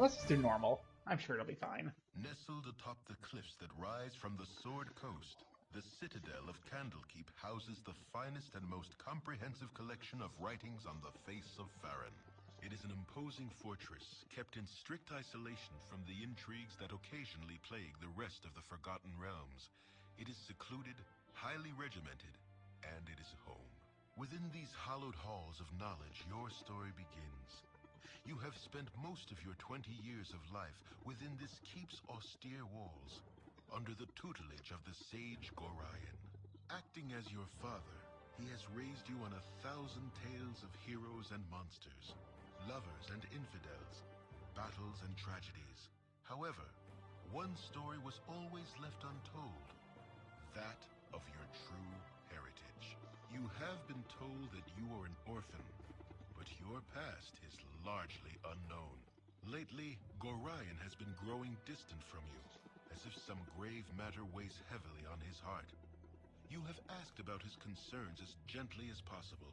Let's just do normal. I'm sure it'll be fine. Nestled atop the cliffs that rise from the Sword Coast, the citadel of Candlekeep houses the finest and most comprehensive collection of writings on the face of Farron. It is an imposing fortress, kept in strict isolation from the intrigues that occasionally plague the rest of the Forgotten Realms. It is secluded, highly regimented, and it is home. Within these hallowed halls of knowledge, your story begins. You have spent most of your 20 years of life within this keep's austere walls, under the tutelage of the sage Gorion. Acting as your father, he has raised you on 1,000 tales of heroes and monsters, lovers and infidels, battles and tragedies. However, one story was always left untold, that of your true heritage. You have been told that you are an orphan, but your past is largely unknown. Lately, Gorion has been growing distant from you, as if some grave matter weighs heavily on his heart. You have asked about his concerns as gently as possible,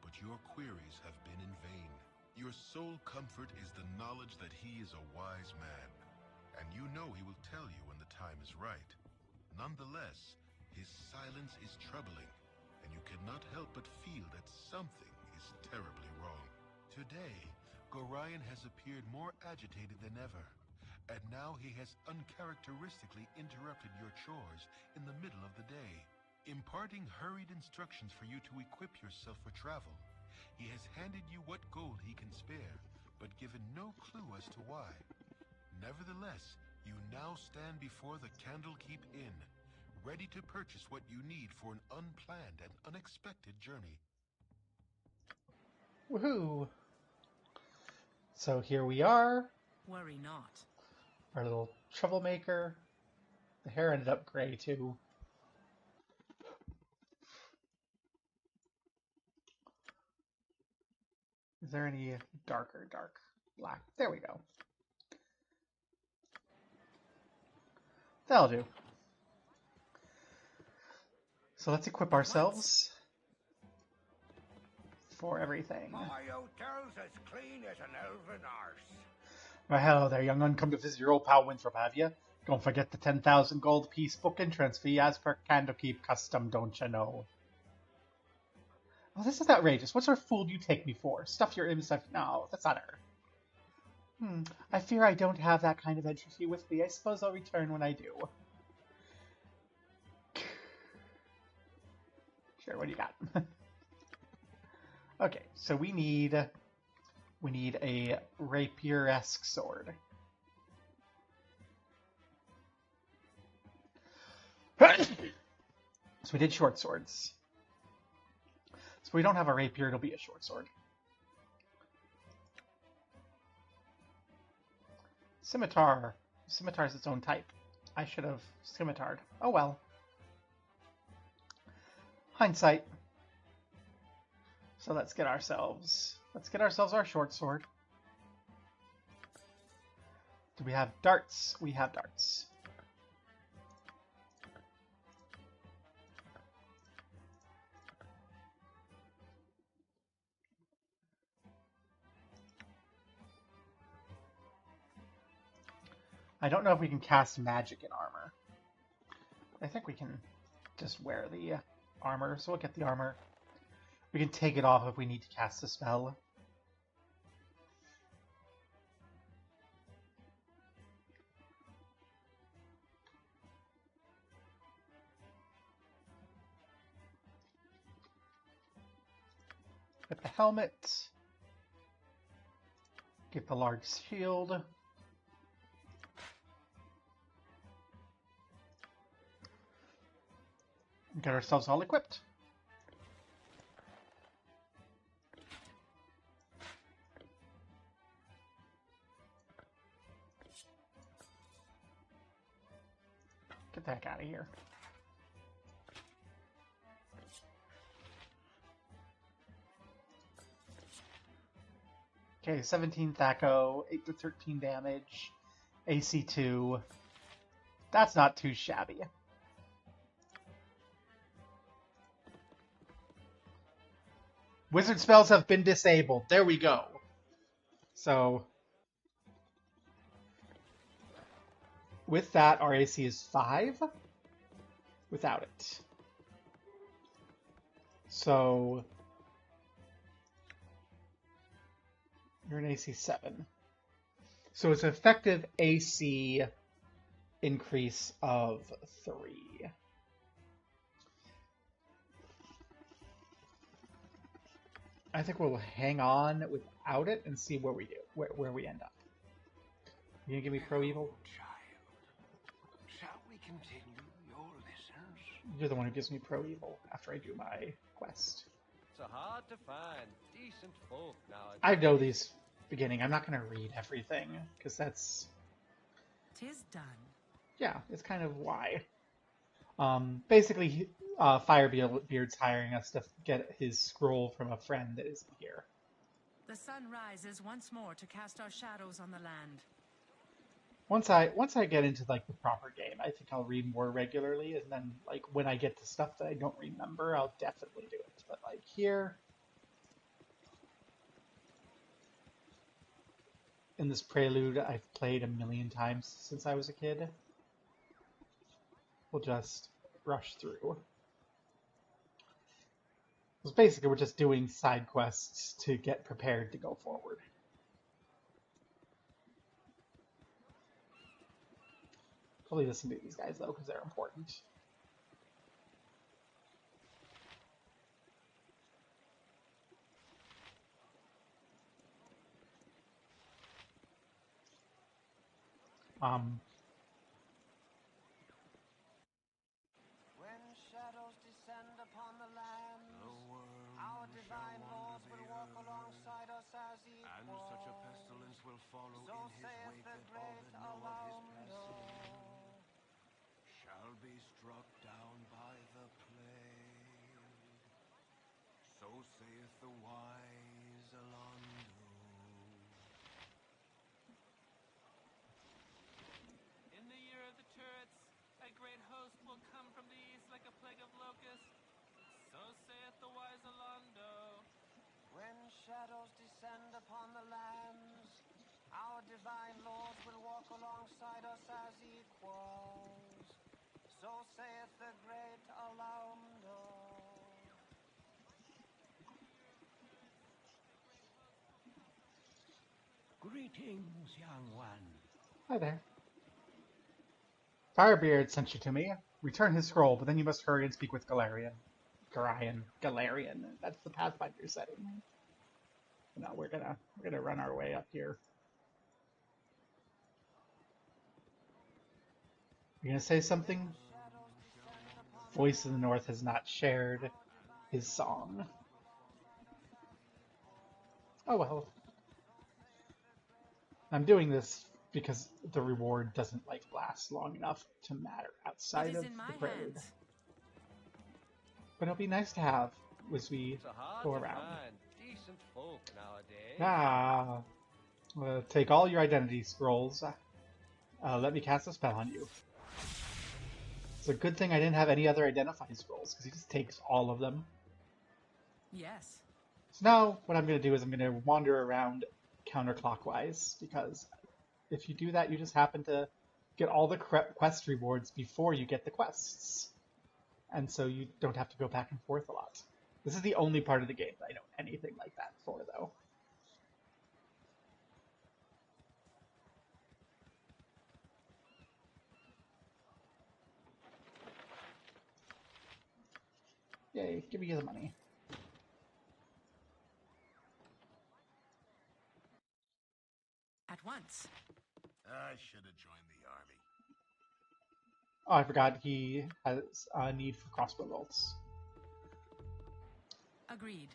but your queries have been in vain. Your sole comfort is the knowledge that he is a wise man, and you know he will tell you when the time is right. Nonetheless, his silence is troubling, and you cannot help but feel that something is terribly wrong. Today, Gorion has appeared more agitated than ever, and now he has uncharacteristically interrupted your chores in the middle of the day, imparting hurried instructions for you to equip yourself for travel. He has handed you what gold he can spare, but given no clue as to why. Nevertheless, you now stand before the Candlekeep Inn, ready to purchase what you need for an unplanned and unexpected journey. Woohoo! So here we are. Worry not. Our little troublemaker. The hair ended up gray too. Is there any dark black? There we go. That'll do. So let's equip ourselves for everything. My hotel's as clean as an elven arse. Well, hello there, young un. Come to visit your old pal Winthrop, have you? Don't forget the 10,000 gold piece book entrance fee as per Candlekeep custom, don't you know? Oh, this is outrageous. What sort of fool do you take me for? Stuff your stuff. No, that's not her. I fear I don't have that kind of entry fee with me. I suppose I'll return when I do. Sure, what do you got? Okay, so we need a rapier-esque sword. So we did short swords. So if we don't have a rapier, it'll be a short sword. Scimitar. Scimitar is its own type. I should have scimitared. Oh well. Hindsight. So let's get ourselves our short sword. Do we have darts? We have darts. I don't know if we can cast magic in armor. I think we can just wear the armor, so we'll get the armor. We can take it off if we need to cast a spell. Get the helmet. Get the large shield. Get ourselves all equipped. Get the heck out of here. Okay, 17 Thaco, 8 to 13 damage, AC 2. That's not too shabby. Wizard spells have been disabled. There we go. So, With that, our AC is 5. Without it. So you're an AC 7. So it's an effective AC increase of 3. I think we'll hang on without it and see where we do, where we end up. You gonna give me pro evil? Child, shall we continue your lessons? You're the one who gives me pro evil after I do my quest. It's hard to find decent folk nowadays. I know these beginning. I'm not gonna read everything because that's. 'Tis done. Yeah, it's kind of why. Basically, Firebeard's hiring us to get his scroll from a friend that isn't here. The sun rises once more to cast our shadows on the land. Once I get into like the proper game, I think I'll read more regularly, and then like when I get to stuff that I don't remember, I'll definitely do it. But like here, in this prelude, I've played a million times since I was a kid. We'll just rush through. Because basically we're just doing side quests to get prepared to go forward. Probably listen to these guys though, because they're important. When shadows descend upon the land, our divine lords will walk alongside us as equals. And such a pestilence will follow So in his saith wake the that all great that know of his Alaundo. passing shall be struck down by the plague. So saith the wise Alaundo. In the year of the turrets, a great host will come from the east like a plague of locusts. So saith the wise Alaundo. When shadows descend upon the lands, our divine lords will walk alongside us as equals. So saith the great Alaundo. Greetings, young one. Hi there. Firebeard sent you to me. Return his scroll, but then you must hurry and speak with Galarian. Galarian. That's the Pathfinder setting. No, we're gonna run our way up here. You gonna say something? Voice of the North has not shared his song. Oh well. I'm doing this because the reward doesn't like last long enough to matter outside It of is in my the prelude. hands. But it'll be nice to have as we It's hard go to around. find decent folk nowadays. Ah, take all your identity scrolls. Let me cast a spell on you. It's a good thing I didn't have any other identifying scrolls, because he just takes all of them. Yes. So now, what I'm going to do is I'm going to wander around counterclockwise, because if you do that, you just happen to get all the quest rewards before you get the quests. And so you don't have to go back and forth a lot. This is the only part of the game that I know anything like that for, though. Yay, give me the money. At once. I should have joined the army. Oh, I forgot he has a need for crossbow bolts. Agreed.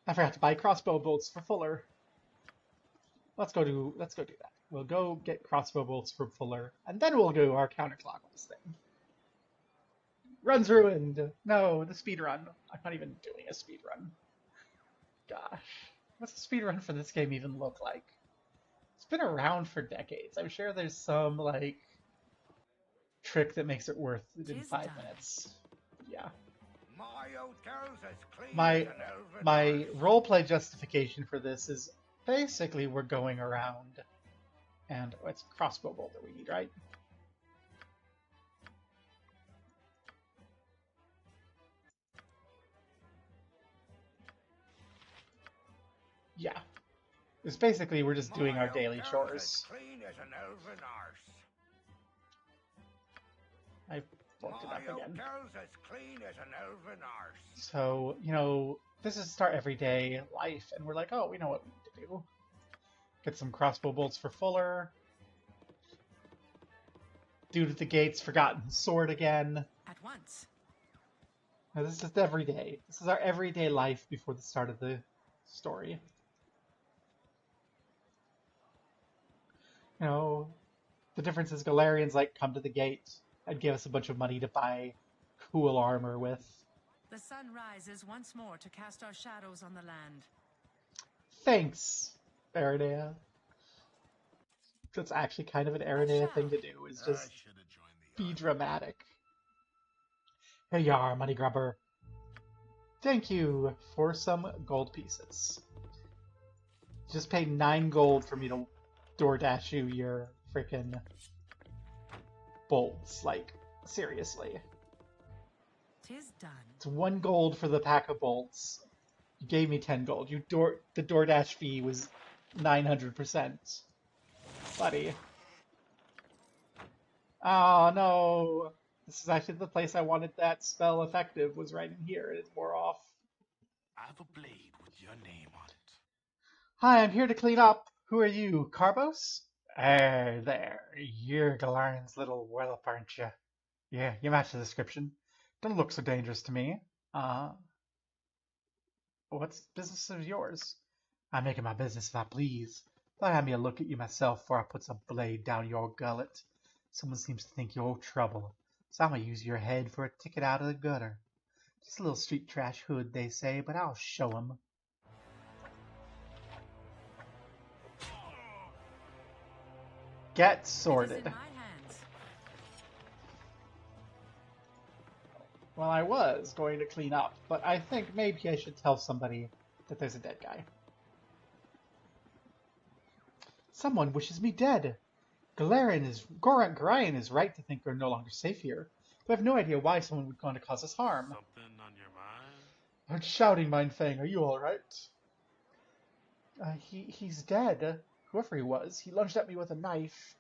I forgot to buy crossbow bolts for Fuller. Let's go do that. We'll go get crossbow bolts from Fuller, and then we'll do our counterclockwise thing. Run's ruined. No, the speed run. I'm not even doing a speed run. Gosh, what's the speed run for this game even look like? It's been around for decades. I'm sure there's some like trick that makes it worth it in 5 minutes. Yeah. My old girl's as clean My as an elven my arse. roleplay justification for this is basically we're going around And it's crossbow bolt that we need, right? Yeah. It's basically we're just doing our daily chores. As clean as an elven arse. I fucked it up again. Girl's as clean as an elven arse. So, you know, this is our everyday life, and we're like, oh, we know what we need to do. Get some crossbow bolts for Fuller. Dude at the gates, forgotten sword again. At once. Now, this is just every day. This is our everyday life before the start of the story. You know, the difference is Galarians, like, come to the gate and give us a bunch of money to buy cool armor with. The sun rises once more to cast our shadows on the land. Thanks, Aranea. That's actually kind of an Aranea thing to do, is just be dramatic. Here you are, money grubber. Thank you for some gold pieces. Just pay 9 gold for me to DoorDash you your freaking bolts. Like, seriously. 'Tis done. It's 1 gold for the pack of bolts. You gave me 10 gold. The DoorDash fee was 900%. Buddy. Oh no! This is actually the place I wanted that spell effective, was right in here. It's more off. I have a blade with your name on it. Hi, I'm here to clean up. Who are you, Carbos? Hey there. You're Galarian's little whelp, aren't you? Yeah, you match the description. Don't look so dangerous to me. What's business of yours? I'm making my business if I please. Thought I'd have me a look at you myself before I put some blade down your gullet. Someone seems to think you're trouble, so I'm gonna use your head for a ticket out of the gutter. Just a little street trash hood, they say, but I'll show 'em. Get sorted. It is in my hands. Well, I was going to clean up, but I think maybe I should tell somebody that there's a dead guy. Someone wishes me dead. Gorian is right to think we're no longer safe here. But I have no idea why someone would want to cause us harm. Something on your mind? I'm shouting, Mindfang. Are you alright? He's dead. Whoever he was. He lunged at me with a knife.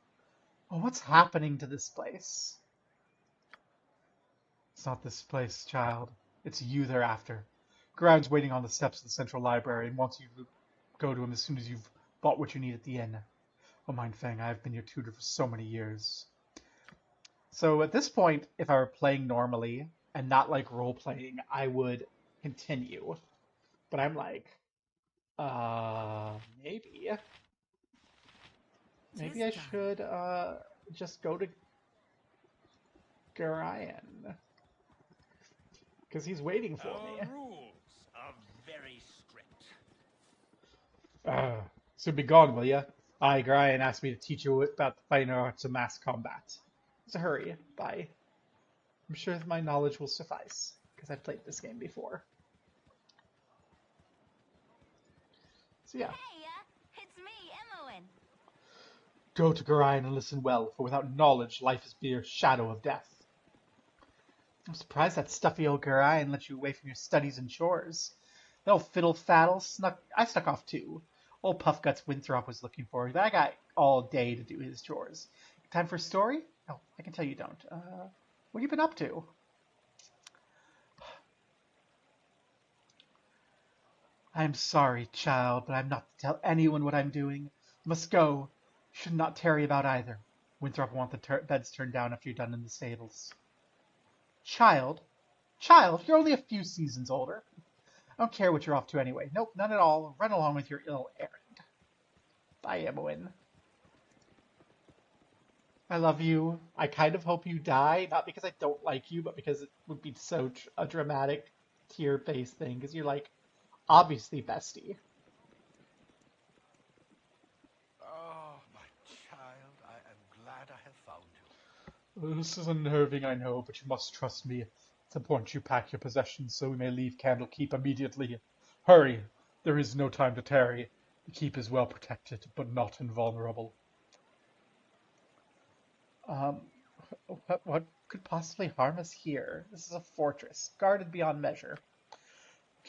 Oh, what's happening to this place? It's not this place, child. It's you they're after. Gorian's waiting on the steps of the central library and wants you to go to him as soon as you've bought what you need at the inn. Oh, Mindfang, I've been your tutor for so many years. So at this point, if I were playing normally and not like role-playing, I would continue. But I'm like, maybe. Maybe I should, just go to Gorian. Because he's waiting for me. Our rules are very strict. So be gone, will ya? Aye, Gorian asked me to teach you about the fine arts of mass combat. So hurry, bye. I'm sure my knowledge will suffice, because I've played this game before. So yeah. Hey, it's me, Imoen. Go to Gorian and listen well, for without knowledge, life is mere shadow of death. I'm surprised that stuffy old Gorian let you away from your studies and chores. That old fiddle-faddle I snuck off too. Old Puffguts Winthrop was looking for you, but I got all day to do his chores. Time for a story? No, I can tell you don't. What have you been up to? I'm sorry, child, but I'm not to tell anyone what I'm doing. I must go. Should not tarry about either. Winthrop will want the beds turned down after you're done in the stables. Child? Child, you're only a few seasons older. I don't care what you're off to anyway. Nope, none at all. Run along with your ill errand. Bye, Imoen. I love you. I kind of hope you die, not because I don't like you, but because it would be so a dramatic tear-based thing, because you're, like, obviously bestie. Oh, my child, I am glad I have found you. This is unnerving, I know, but you must trust me. It's important you pack your possessions so we may leave Candlekeep immediately. Hurry! There is no time to tarry. The keep is well protected, but not invulnerable. Um, what could possibly harm us here? This is a fortress, guarded beyond measure.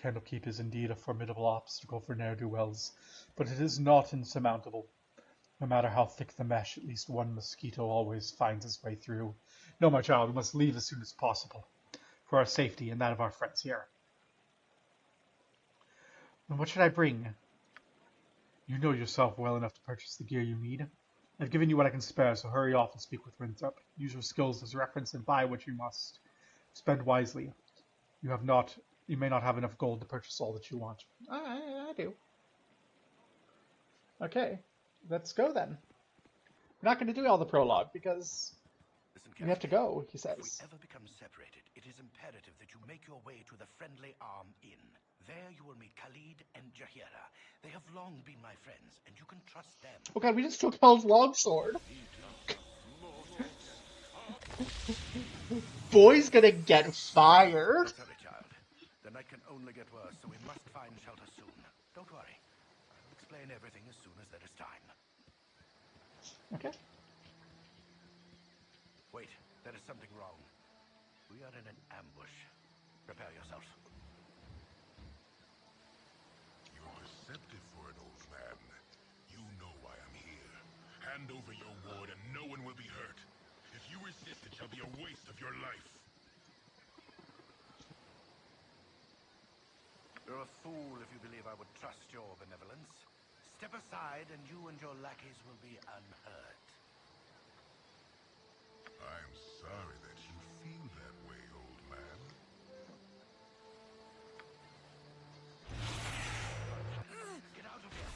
Candlekeep is indeed a formidable obstacle for ne'er-do-wells, but it is not insurmountable. No matter how thick the mesh, at least one mosquito always finds his way through. No, my child, we must leave as soon as possible, for our safety and that of our friends here. And what should I bring? You know yourself well enough to purchase the gear you need. I've given you what I can spare, so hurry off and speak with Winthrop. Use your skills as reference and buy what you must. Spend wisely. You may not have enough gold to purchase all that you want. I do. Okay, let's go then. We're not going to do all the prologue because Listen we have to carefully. go, he If we says. ever become separated, it is imperative that you make your way to the Friendly Arm Inn. There you will meet Khalid and Jahira. They have long been my friends, and you can trust them. Oh god, we just took Hell's longsword. Boy's gonna get fired. Sorry, child. The night can only get worse, so we must find shelter soon. Don't worry. I'll explain everything as soon as there is time. Okay. Wait, there is something wrong. We are in an ambush. Prepare yourself. You're perceptive for an old man. You know why I'm here. Hand over your ward and no one will be hurt. If you resist, it shall be a waste of your life. You're a fool if you believe I would trust your benevolence. Step aside and you and your lackeys will be unhurt. I'm sorry that you feel that way, old man. Get out of here!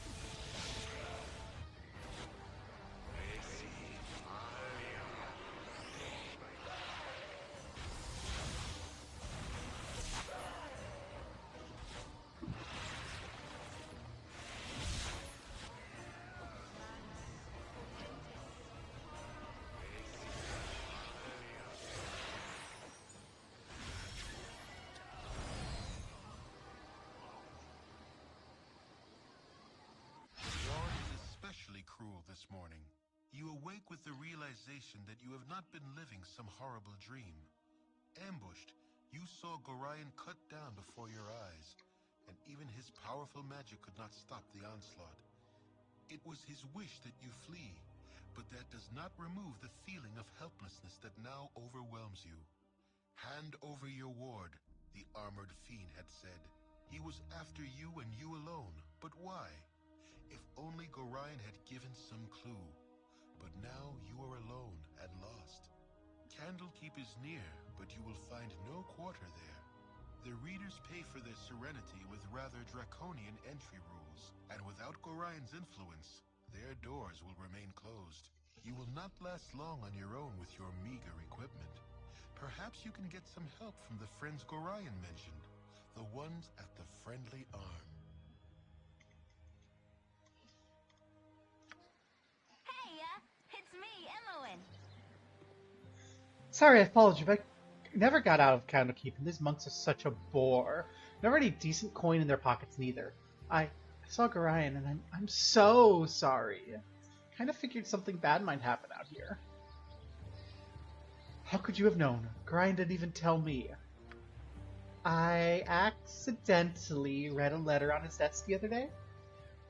Dawn is especially cruel this morning. You awake with the realization that you have not been living some horrible dream. Ambushed, you saw Gorion cut down before your eyes, and even his powerful magic could not stop the onslaught. It was his wish that you flee, but that does not remove the feeling of helplessness that now overwhelms you. Hand over your ward, the armored fiend had said. He was after you and you alone, but why? If only Gorion had given some clue. But now you are alone and lost. Candlekeep is near, but you will find no quarter there. The readers pay for their serenity with rather draconian entry rules, and without Gorion's influence, their doors will remain closed. You will not last long on your own with your meager equipment. Perhaps you can get some help from the friends Gorion mentioned, the ones at the Friendly Arm. Hey, it's me, Imoen. Sorry I followed you, but I never got out of Candlekeep, and these monks are such a bore. Never any decent coin in their pockets neither. I saw Gorion, and I'm so sorry. Kind of figured something bad might happen out here. How could you have known? Gorion didn't even tell me. I accidentally read a letter on his desk the other day.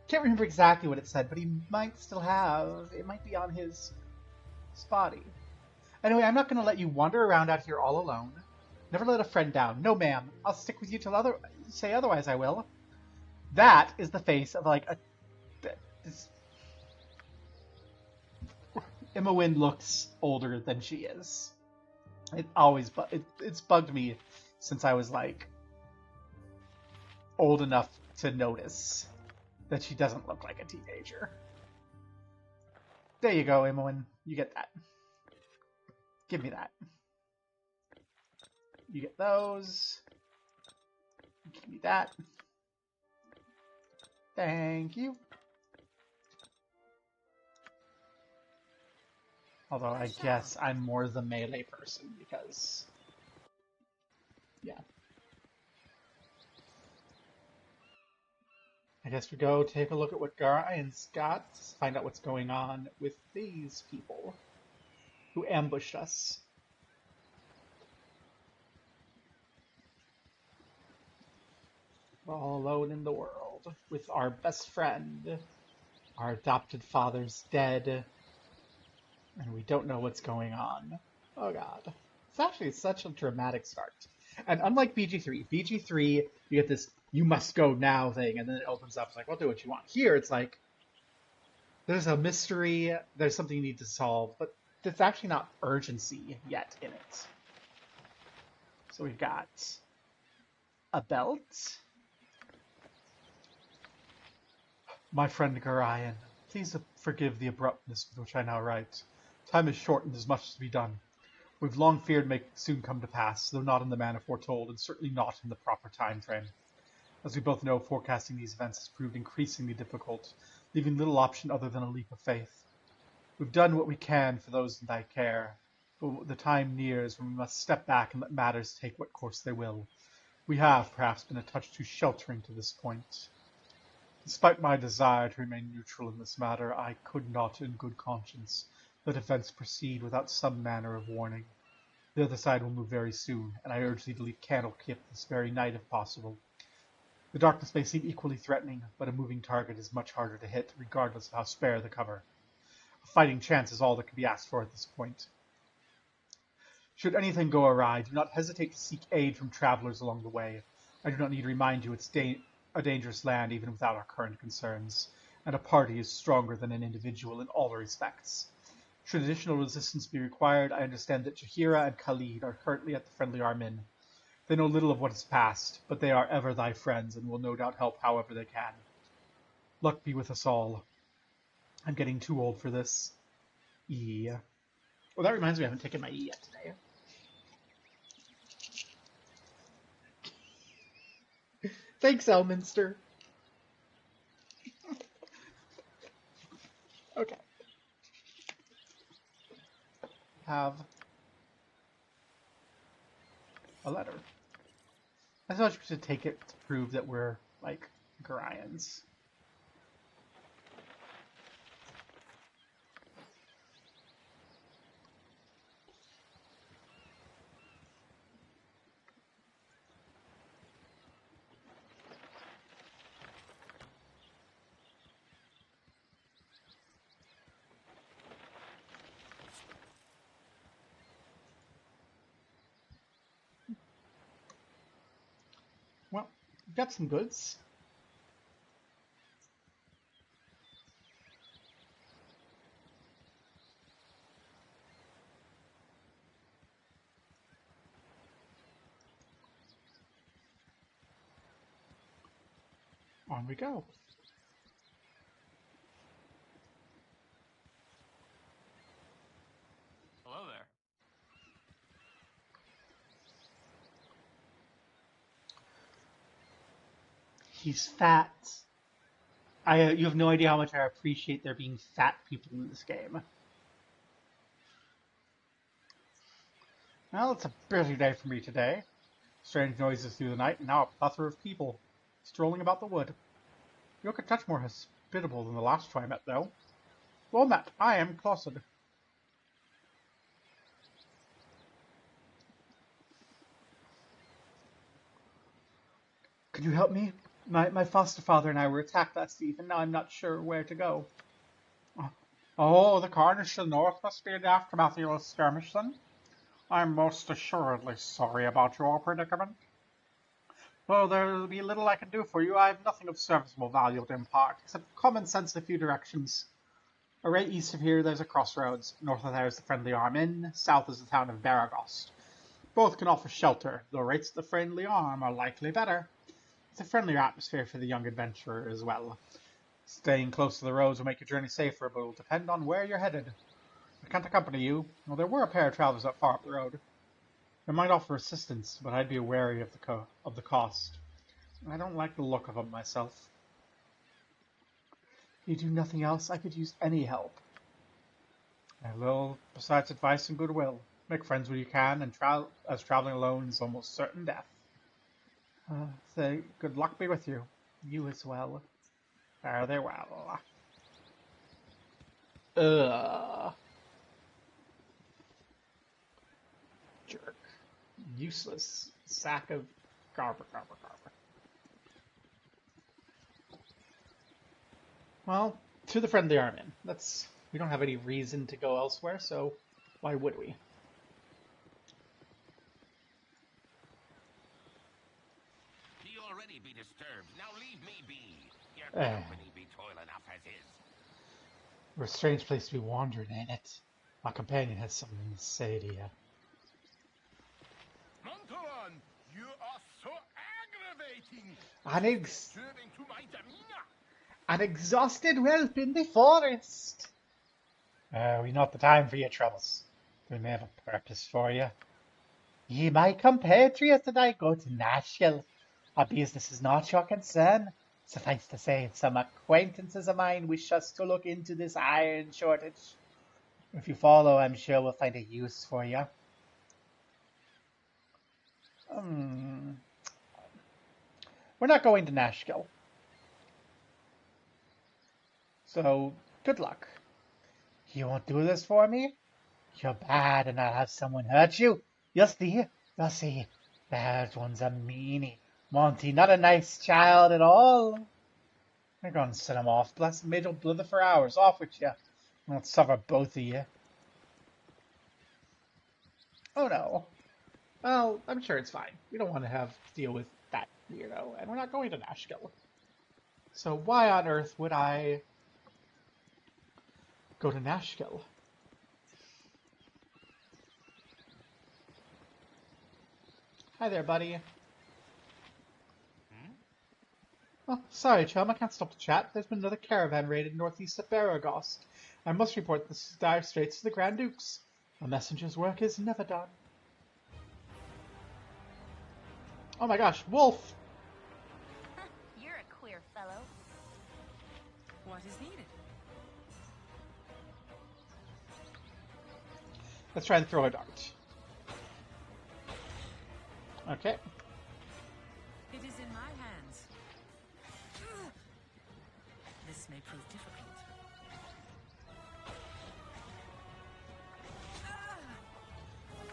Can't remember exactly what it said, but he might still have. It might be on his spotty. Anyway, I'm not going to let you wander around out here all alone. Never let a friend down. No, ma'am. I'll stick with you till say otherwise. I will. That is the face of like a. This... Imoen looks older than she is. It always it's bugged me since I was like old enough to notice that she doesn't look like a teenager. There you go, Imoen. You get that. Give me that. You get those. Give me that. Thank you. Although I guess I'm more the melee person because, yeah. I guess we go take a look at what Garion's got, find out what's going on with these people. who ambushed us. We're all alone in the world with our best friend. Our adopted father's dead, and we don't know what's going on. Oh god. It's actually such a dramatic start. And unlike BG3, BG3, you get this you must go now thing, and then it opens up, it's like, well, do what you want. Here, it's like, there's a mystery, there's something you need to solve, but there's actually not urgency yet in it. So we've got a belt. My friend Garayan, please forgive the abruptness with which I now write. Time is short and there's much to be done. We've long feared may soon come to pass, though not in the manner foretold, and certainly not in the proper time frame. As we both know, forecasting these events has proved increasingly difficult, leaving little option other than a leap of faith. We've done what we can for those in thy care, but the time nears when we must step back and let matters take what course they will. We have, perhaps, been a touch too sheltering to this point. Despite my desire to remain neutral in this matter, I could not, in good conscience, let events proceed without some manner of warning. The other side will move very soon, and I urge thee to leave Candlekeep this very night if possible. The darkness may seem equally threatening, but a moving target is much harder to hit, regardless of how spare the cover. A fighting chance is all that can be asked for at this point. Should anything go awry, do not hesitate to seek aid from travelers along the way. I do not need to remind you it's a dangerous land even without our current concerns, and a party is stronger than an individual in all respects. Should additional resistance be required, I understand that Jaheira and Khalid are currently at the Friendly Arm Inn. They know little of what has passed, but they are ever thy friends and will no doubt help however they can. Luck be with us all. I'm getting too old for this. E. Well, that reminds me I haven't taken my E yet today. Thanks, Elminster. Okay. Have a letter. I thought we should take it to prove that we're, like, Gorians. Well, we've got some goods. On we go. Hello there. He's fat. You have no idea how much I appreciate there being fat people in this game. Well, it's a busy day for me today. Strange noises through the night, and now a plethora of people strolling about the wood. You look a touch more hospitable than the last time I met, though. Well met. I am Clossed. Could you help me? My foster father and I were attacked last eve, and now I'm not sure where to go. Oh, the carnage to the north must be the aftermath of your skirmish, then? I'm most assuredly sorry about your predicament. Well, there'll be little I can do for you. I have nothing of serviceable value to impart, except common sense in a few directions. Right east of here, there's a crossroads. North of there is the Friendly Arm Inn. South is the town of Baragost. Both can offer shelter, though rates at the Friendly Arm are likely better. It's a friendlier atmosphere for the young adventurer as well. Staying close to the roads will make your journey safer, but it will depend on where you're headed. I can't accompany you. Well, there were a pair of travelers that far up the road. They might offer assistance, but I'd be wary of the cost. I don't like the look of them myself. If you do nothing else, I could use any help. A little besides advice and goodwill. Make friends when you can, and as traveling alone is almost certain death. Say good luck be with you. You as well. Fare thee well. useless sack of garber. Well, to the friendly army. We don't have any reason to go elsewhere, so why would we? He already be disturbed. Now leave me be. Your Eh. company be toil enough as is. We're a strange place to be wandering, ain't it? My companion has something to say to you. Montalon, you are so aggravating. Disturbing to my demeanor. An exhausted whelp in the forest. We not the time for your troubles. We may have a purpose for you. Ye, my compatriots, and I go to Nashville. Our business is not your concern. Suffice to say, some acquaintances of mine wish us to look into this iron shortage. If you follow, I'm sure we'll find a use for you. We're not going to Nashville. So, good luck. You won't do this for me? You're bad and I'll have someone hurt you. You'll see. That one's a meanie. Monty, not a nice child at all. I'm gonna set him off. Bless him, made him blither for hours. Off with you. I'll suffer both of you. Oh no. Well, I'm sure it's fine. We don't want to have to deal with that weirdo, and we're not going to Nashville. So why on earth would I go to Nashville? Hi there, buddy. Oh, sorry, chum, I can't stop to chat. There's been another caravan raided northeast of Baragost. I must report this dire straits to the Grand Dukes. A messenger's work is never done. Oh my gosh, wolf! You're a queer fellow. What is needed? Let's try and throw a dart. Okay. It is in my hands. This may prove difficult.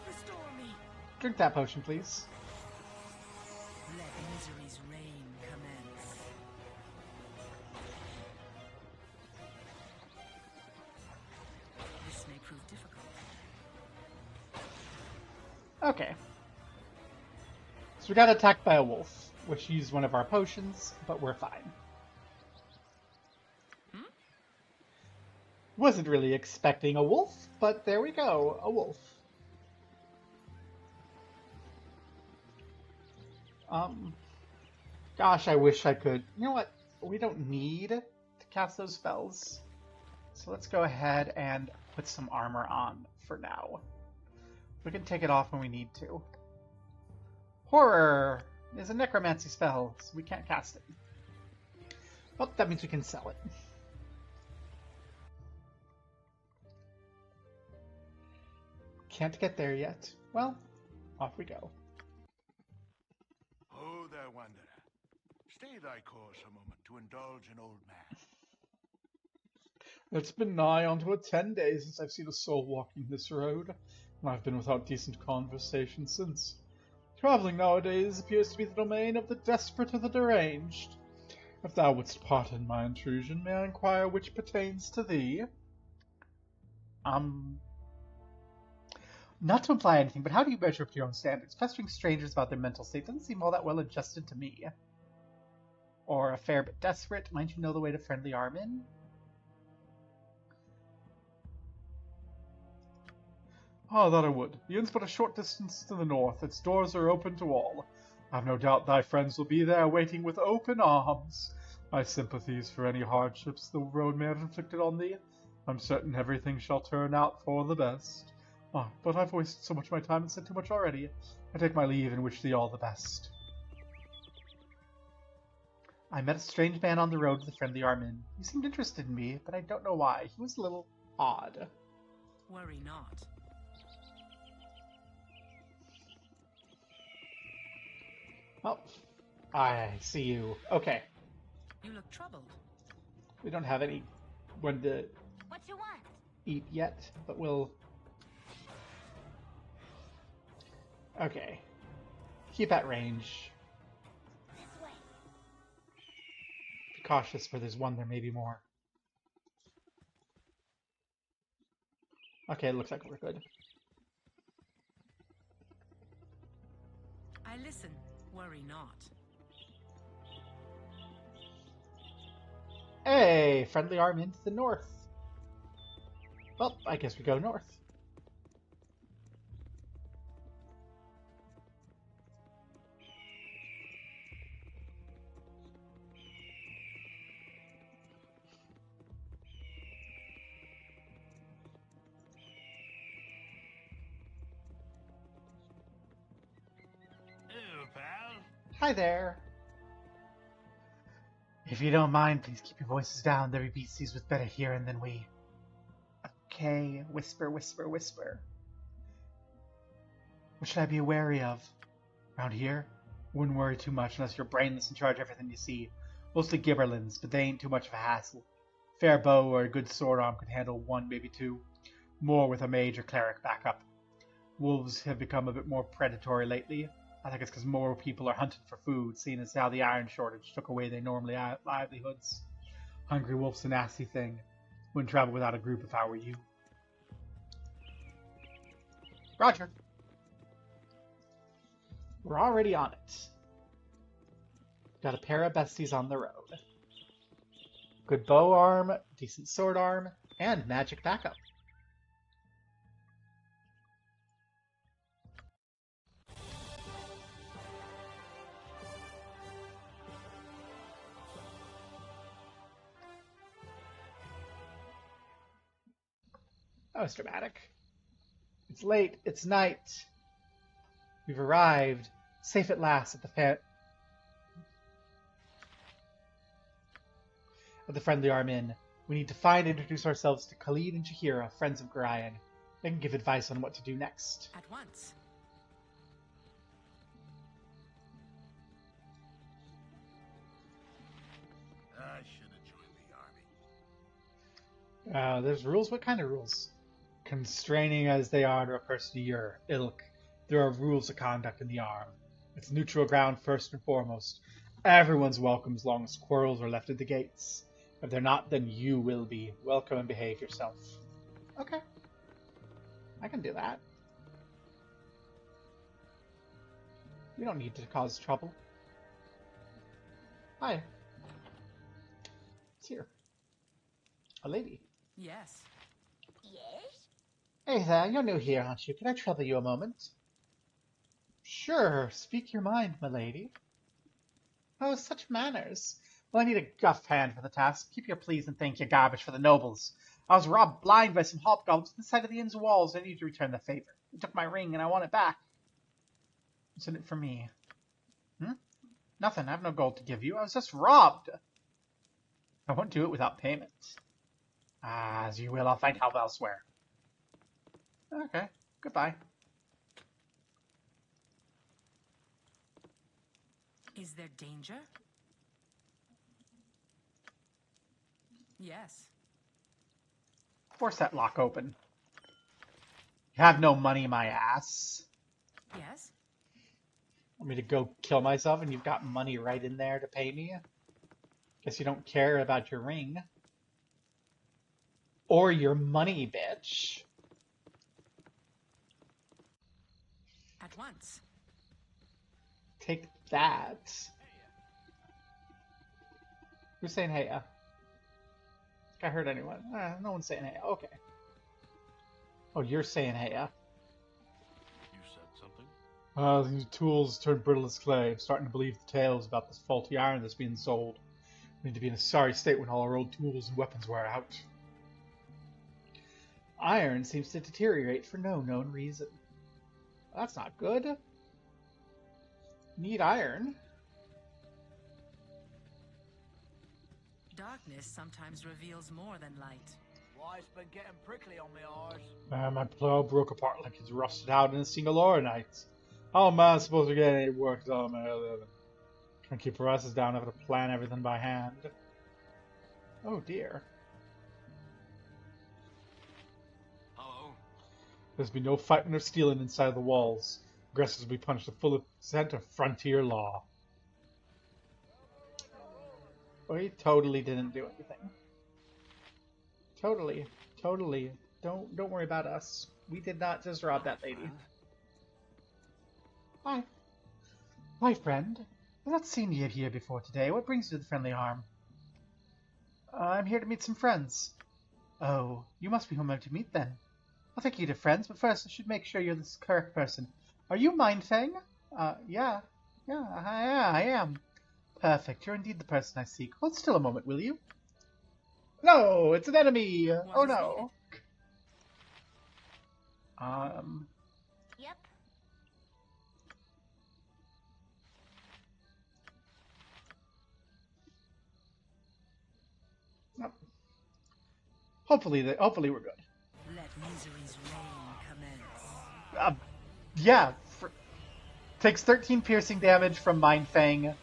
Restore me. Drink that potion, please. Let misery's reign commence. This may prove difficult. Okay. So we got attacked by a wolf, which used one of our potions, but we're fine. Wasn't really expecting a wolf, but there we go, a wolf. Gosh, I wish I could. You know what? We don't need to cast those spells. So let's go ahead and put some armor on for now. We can take it off when we need to. Horror is a necromancy spell, so we can't cast it. Well, that means we can sell it. Can't get there yet. Well, off we go. Oh, there, wanderer. Stay thy course a moment to indulge an old man. It's been nigh onto 10 days since I've seen a soul walking this road, and I've been without decent conversation since. Traveling nowadays appears to be the domain of the desperate or the deranged. If thou wouldst pardon my intrusion, may I inquire which pertains to thee? Not to imply anything, but how do you measure up to your own standards? Pestering strangers about their mental state doesn't seem all that well adjusted to me. Or a fair bit desperate. Might you know the way to Friendly Armin? Ah, that I would. The inn's but a short distance to the north. Its doors are open to all. I've no doubt thy friends will be there, waiting with open arms. My sympathies for any hardships the road may have inflicted on thee. I'm certain everything shall turn out for the best. Ah, but I've wasted so much of my time and said too much already. I take my leave and wish thee all the best. I met a strange man on the road to the Friendly Armin. He seemed interested in me, but I don't know why. He was a little odd. Worry not. Oh, I see you. Okay. You look troubled. We don't have anyone to What you want? eat yet, but we'll... Okay. Keep at range. This way. Be cautious where there's one, there may be more. Okay, it looks like we're good. I listen. Worry not. Hey, friendly arm into the north. Well, I guess we go north. Hello, pal. Hi there. If you don't mind, please keep your voices down. There be beasties with better hearing than we. Okay, whisper, whisper, whisper. What should I be wary of? Around here? Wouldn't worry too much unless you're brainless and charge everything you see. Mostly gibberlins, but they ain't too much of a hassle. Fair bow or a good sword arm could handle one, maybe two. More with a mage or cleric backup. Wolves have become a bit more predatory lately. I think it's because more people are hunting for food, seeing as how the iron shortage took away their normally livelihoods. Hungry wolf's a nasty thing. Wouldn't travel without a group if I were you. Roger. We're already on it. Got a pair of besties on the road. Good bow arm, decent sword arm, and magic backup. That was dramatic. It's late. It's night. We've arrived, safe at last at the friendly arm inn. We need to find and introduce ourselves to Khalid and Jahira, friends of Gorion. They can give advice on what to do next. At once. I should have joined the army. There's rules? What kind of rules? Constraining as they are to a person of your ilk, there are rules of conduct in the arm. It's neutral ground first and foremost. Everyone's welcome as long as quarrels are left at the gates. If they're not, then you will be. Welcome and behave yourself. Okay. I can do that. We don't need to cause trouble. Hi. It's here. A lady. Yes. Yes? Hey there, you're new here, aren't you? Can I trouble you a moment? Sure, speak your mind, my lady. Oh, such manners. Well, I need a guff hand for the task. Keep your please and thank you garbage for the nobles. I was robbed blind by some hobgoblins inside of the inn's walls. I need to return the favor. They took my ring and I want it back. What's in it for me? Nothing. I have no gold to give you. I was just robbed. I won't do it without payment. As you will. I'll find help elsewhere. Okay. Goodbye. Is there danger? Yes. Force that lock open. You have no money, my ass. Yes? Want me to go kill myself and you've got money right in there to pay me? Guess you don't care about your ring. Or your money, bitch. At once. Take that. Who's saying hey? I heard anyone. No one's saying hey. Okay. Oh, you're saying hey. You said something? These tools turn brittle as clay. I'm starting to believe the tales about this faulty iron that's being sold. We need to be in a sorry state when all our old tools and weapons wear out. Iron seems to deteriorate for no known reason. That's not good. Need iron. Darkness sometimes reveals more than light. Why, it's been getting prickly on my arse. My plow broke apart like it's rusted out in a single night. How am I supposed to get any work done? Trying to keep prices down, having to plan everything by hand. Oh dear. Hello? There's been no fighting or stealing inside the walls. Aggressors will be punished to full extent of frontier law. We totally didn't do anything. Totally. Don't worry about us. We did not just rob that lady. Hi. My friend. I've not seen you here before today. What brings you to the Friendly Arm? I'm here to meet some friends. Oh, you must be whom I'm to meet then. I'll take you to friends, but first I should make sure you're the correct person. Are you Mindfang? Yeah. Yeah, I am. Perfect. You're indeed the person I seek. Hold still a moment, will you? No, it's an enemy! Oh no. Yep. No. Hopefully we're good. Let misery's reign commence. Yeah. Takes 13 piercing damage from Mindfang.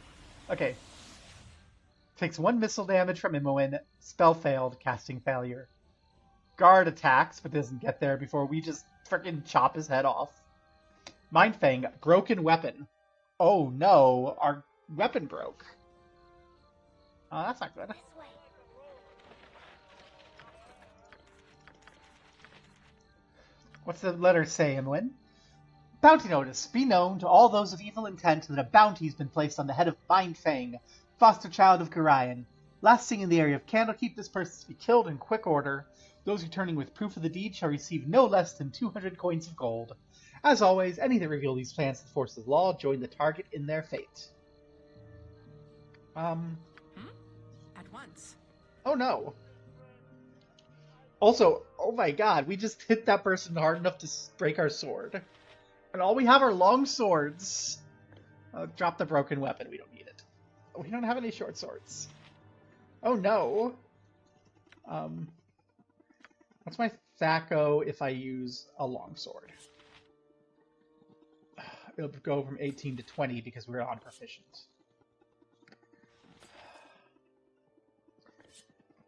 Okay. Takes 1 missile damage from Imoen. Spell failed. Casting failure. Guard attacks, but doesn't get there before we just frickin' chop his head off. Mindfang, broken weapon. Oh no, our weapon broke. Oh, that's not good. This way. What's the letter say, Imoen? Bounty notice. Be known to all those of evil intent that a bounty has been placed on the head of Mindfang, foster child of Gorion. Last seen in the area of Candlekeep, this person is to be killed in quick order. Those returning with proof of the deed shall receive no less than 200 coins of gold. As always, any that reveal these plans to the force of law join the target in their fate. At once. Oh no. Also, oh my god, we just hit that person hard enough to break our sword. And all we have are long swords. Drop the broken weapon, we don't need it. We don't have any short swords. Oh no. What's my Thaco if I use a longsword? It'll go from 18 to 20 because we're on proficient.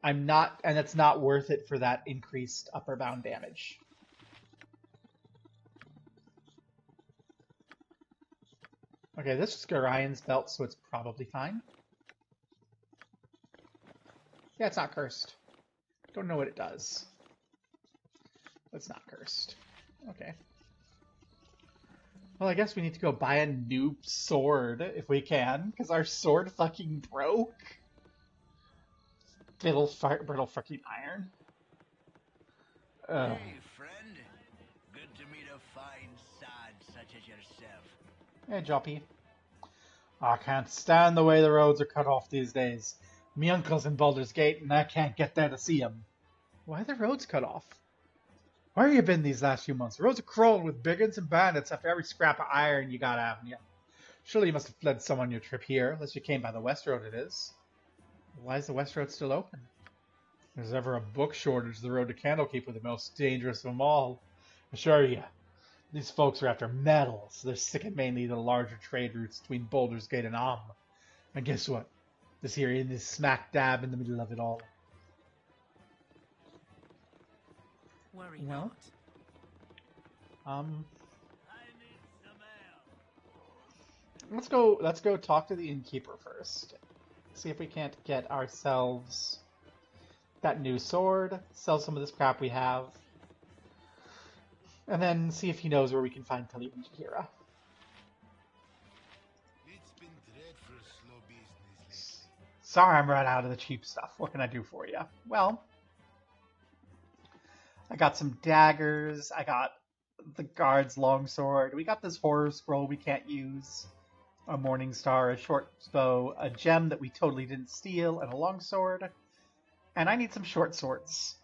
I'm not, and it's not worth it for that increased upper bound damage. Okay, this is Gorion's belt, so it's probably fine. Yeah, it's not cursed. Don't know what it does. It's not cursed. Okay. Well, I guess we need to go buy a new sword if we can, because our sword fucking broke. Brittle fucking iron. Hey, friend. Good to meet a fine sod such as yourself. Hey, Joppy. I can't stand the way the roads are cut off these days. Me uncle's in Baldur's Gate, and I can't get there to see him. Why are the roads cut off? Where have you been these last few months? The roads are crawling with brigands and bandits after every scrap of iron you got, haven't you? Surely you must have fled some on your trip here, unless you came by the West Road, it is. Why is the West Road still open? If there's ever a book shortage, the road to Candlekeep was the most dangerous of them all. I assure you, these folks are after metal, so they're sticking mainly to the larger trade routes between Baldur's Gate and Om. And guess what? This here inn is smack dab in the middle of it all. Worry Well, not. let's go talk to the innkeeper first. See if we can't get ourselves that new sword, sell some of this crap we have, and then see if he knows where we can find Khalid and Jahira. It's been dreadful slow business lately. Sorry I'm right out of the cheap stuff. What can I do for you? Well, I got some daggers, I got the guard's longsword, we got this horror scroll we can't use, a morning star, a short bow, a gem that we totally didn't steal, and a longsword. And I need some short swords.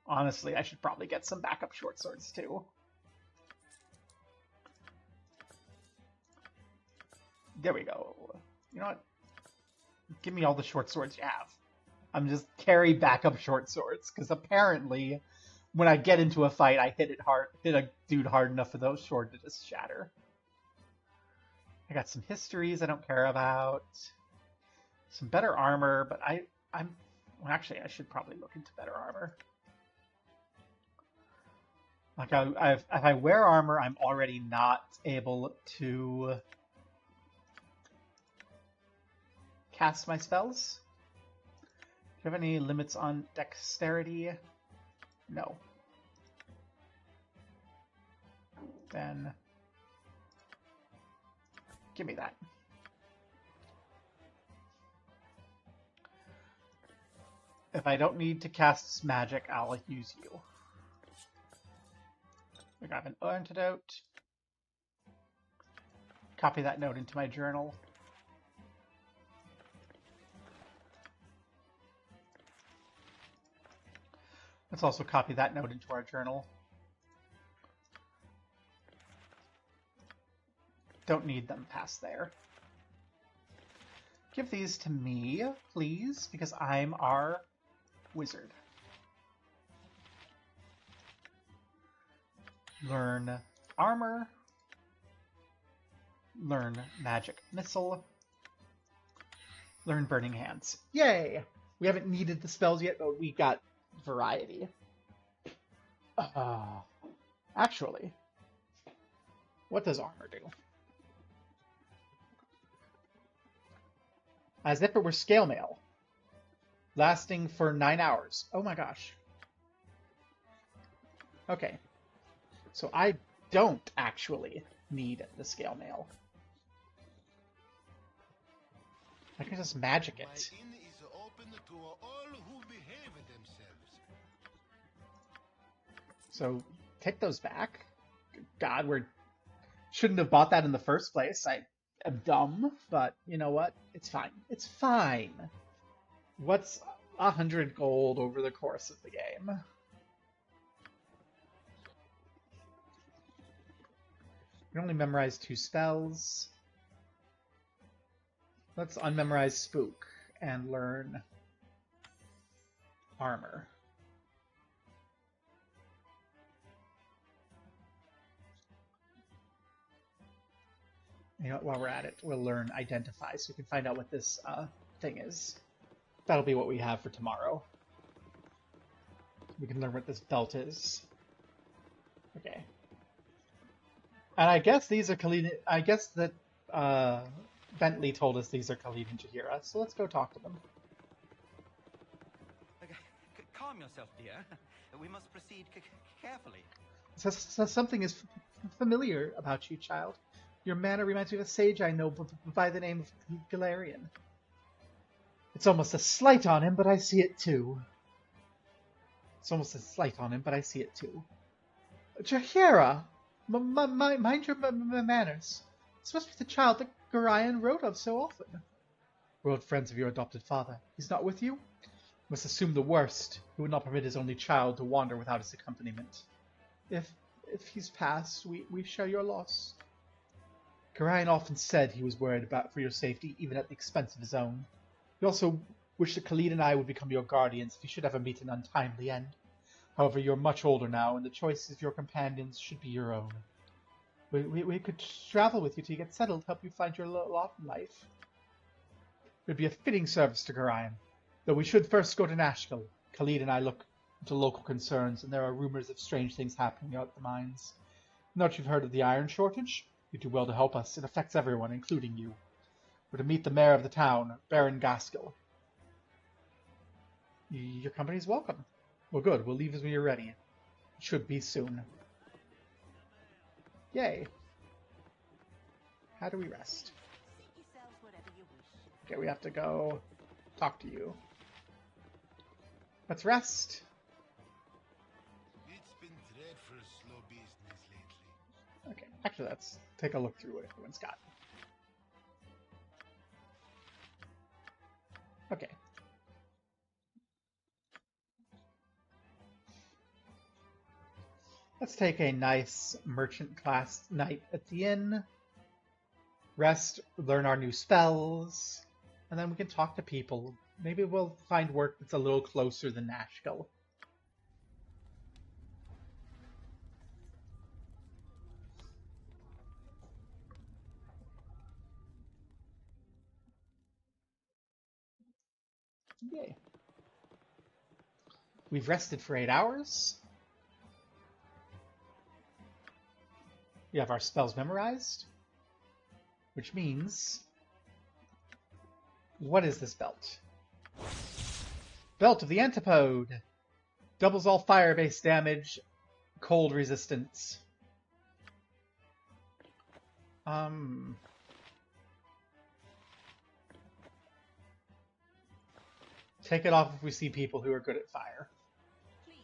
Honestly, I should probably get some backup short swords too. There we go. You know what? Give me all the short swords you have. I'm just carry backup short swords, because apparently when I get into a fight, I hit a dude hard enough for those sword to just shatter. I got some histories I don't care about. Some better armor, but well, actually, I should probably look into better armor. Like, if I wear armor, I'm already not able to cast my spells. Do you have any limits on dexterity? No. Then give me that. If I don't need to cast magic, I'll use you. We got an antidote. Copy that note into my journal. Let's also copy that note into our journal. Don't need them past there. Give these to me, please, because I'm our wizard. Learn armor. Learn magic missile. Learn burning hands. Yay! We haven't needed the spells yet, but we got variety. Actually, what does armor do? As if it were scale mail. Lasting for 9 hours. Oh my gosh. Okay. So I don't actually need the scale mail. I can just magic it. My inn is open to all who behave themselves. So take those back. God, we shouldn't have bought that in the first place. I am dumb, but you know what? It's fine. It's fine. What's 100 gold over the course of the game? You can only memorize 2 spells. Let's unmemorize Spook and learn Armor. You know, while we're at it, we'll learn Identify so we can find out what this thing is. That'll be what we have for tomorrow. We can learn what this belt is. Okay. And I guess these are Khalid. I guess that Bentley told us these are Khalid and Jahira, so let's go talk to them. Okay. Calm yourself, dear. We must proceed carefully. So something is familiar about you, child. Your manner reminds me of a sage I know by the name of Galarian. It's almost a slight on him, but I see it too. It's almost a slight on him, but I see it too. Jahira! Mind your manners. This must be the child that Gorion wrote of so often. We're old friends of your adopted father. He's not with you? Must assume the worst. He would not permit his only child to wander without his accompaniment. If he's passed, we share your loss. Gorion often said he was worried for your safety, even at the expense of his own. He also wished that Khalid and I would become your guardians if you should ever meet an untimely end. However, you're much older now, and the choice of your companions should be your own. We could travel with you till you get settled, help you find your lot in life. It would be a fitting service to Gorion. Though we should first go to Nashkel. Khalid and I look into local concerns, and there are rumors of strange things happening out at the mines. Now that you've heard of the iron shortage, you do well to help us. It affects everyone, including you. We're to meet the mayor of the town, Baron Gaskell. Your company's welcome. Well, good. We'll leave as when you're ready. It should be soon. Yay. How do we rest? Okay, we have to go talk to you. Let's rest. It's been dreadful slow business lately. Okay, actually, let's take a look through what everyone's got. Okay. Let's take a nice merchant class night at the inn. Rest, learn our new spells, and then we can talk to people. Maybe we'll find work that's a little closer than Nashkel. Yay. We've rested for 8 hours. We have our spells memorized, which means... What is this belt? Belt of the Antipode! Doubles all fire-based damage, cold resistance. Take it off if we see people who are good at fire. Please,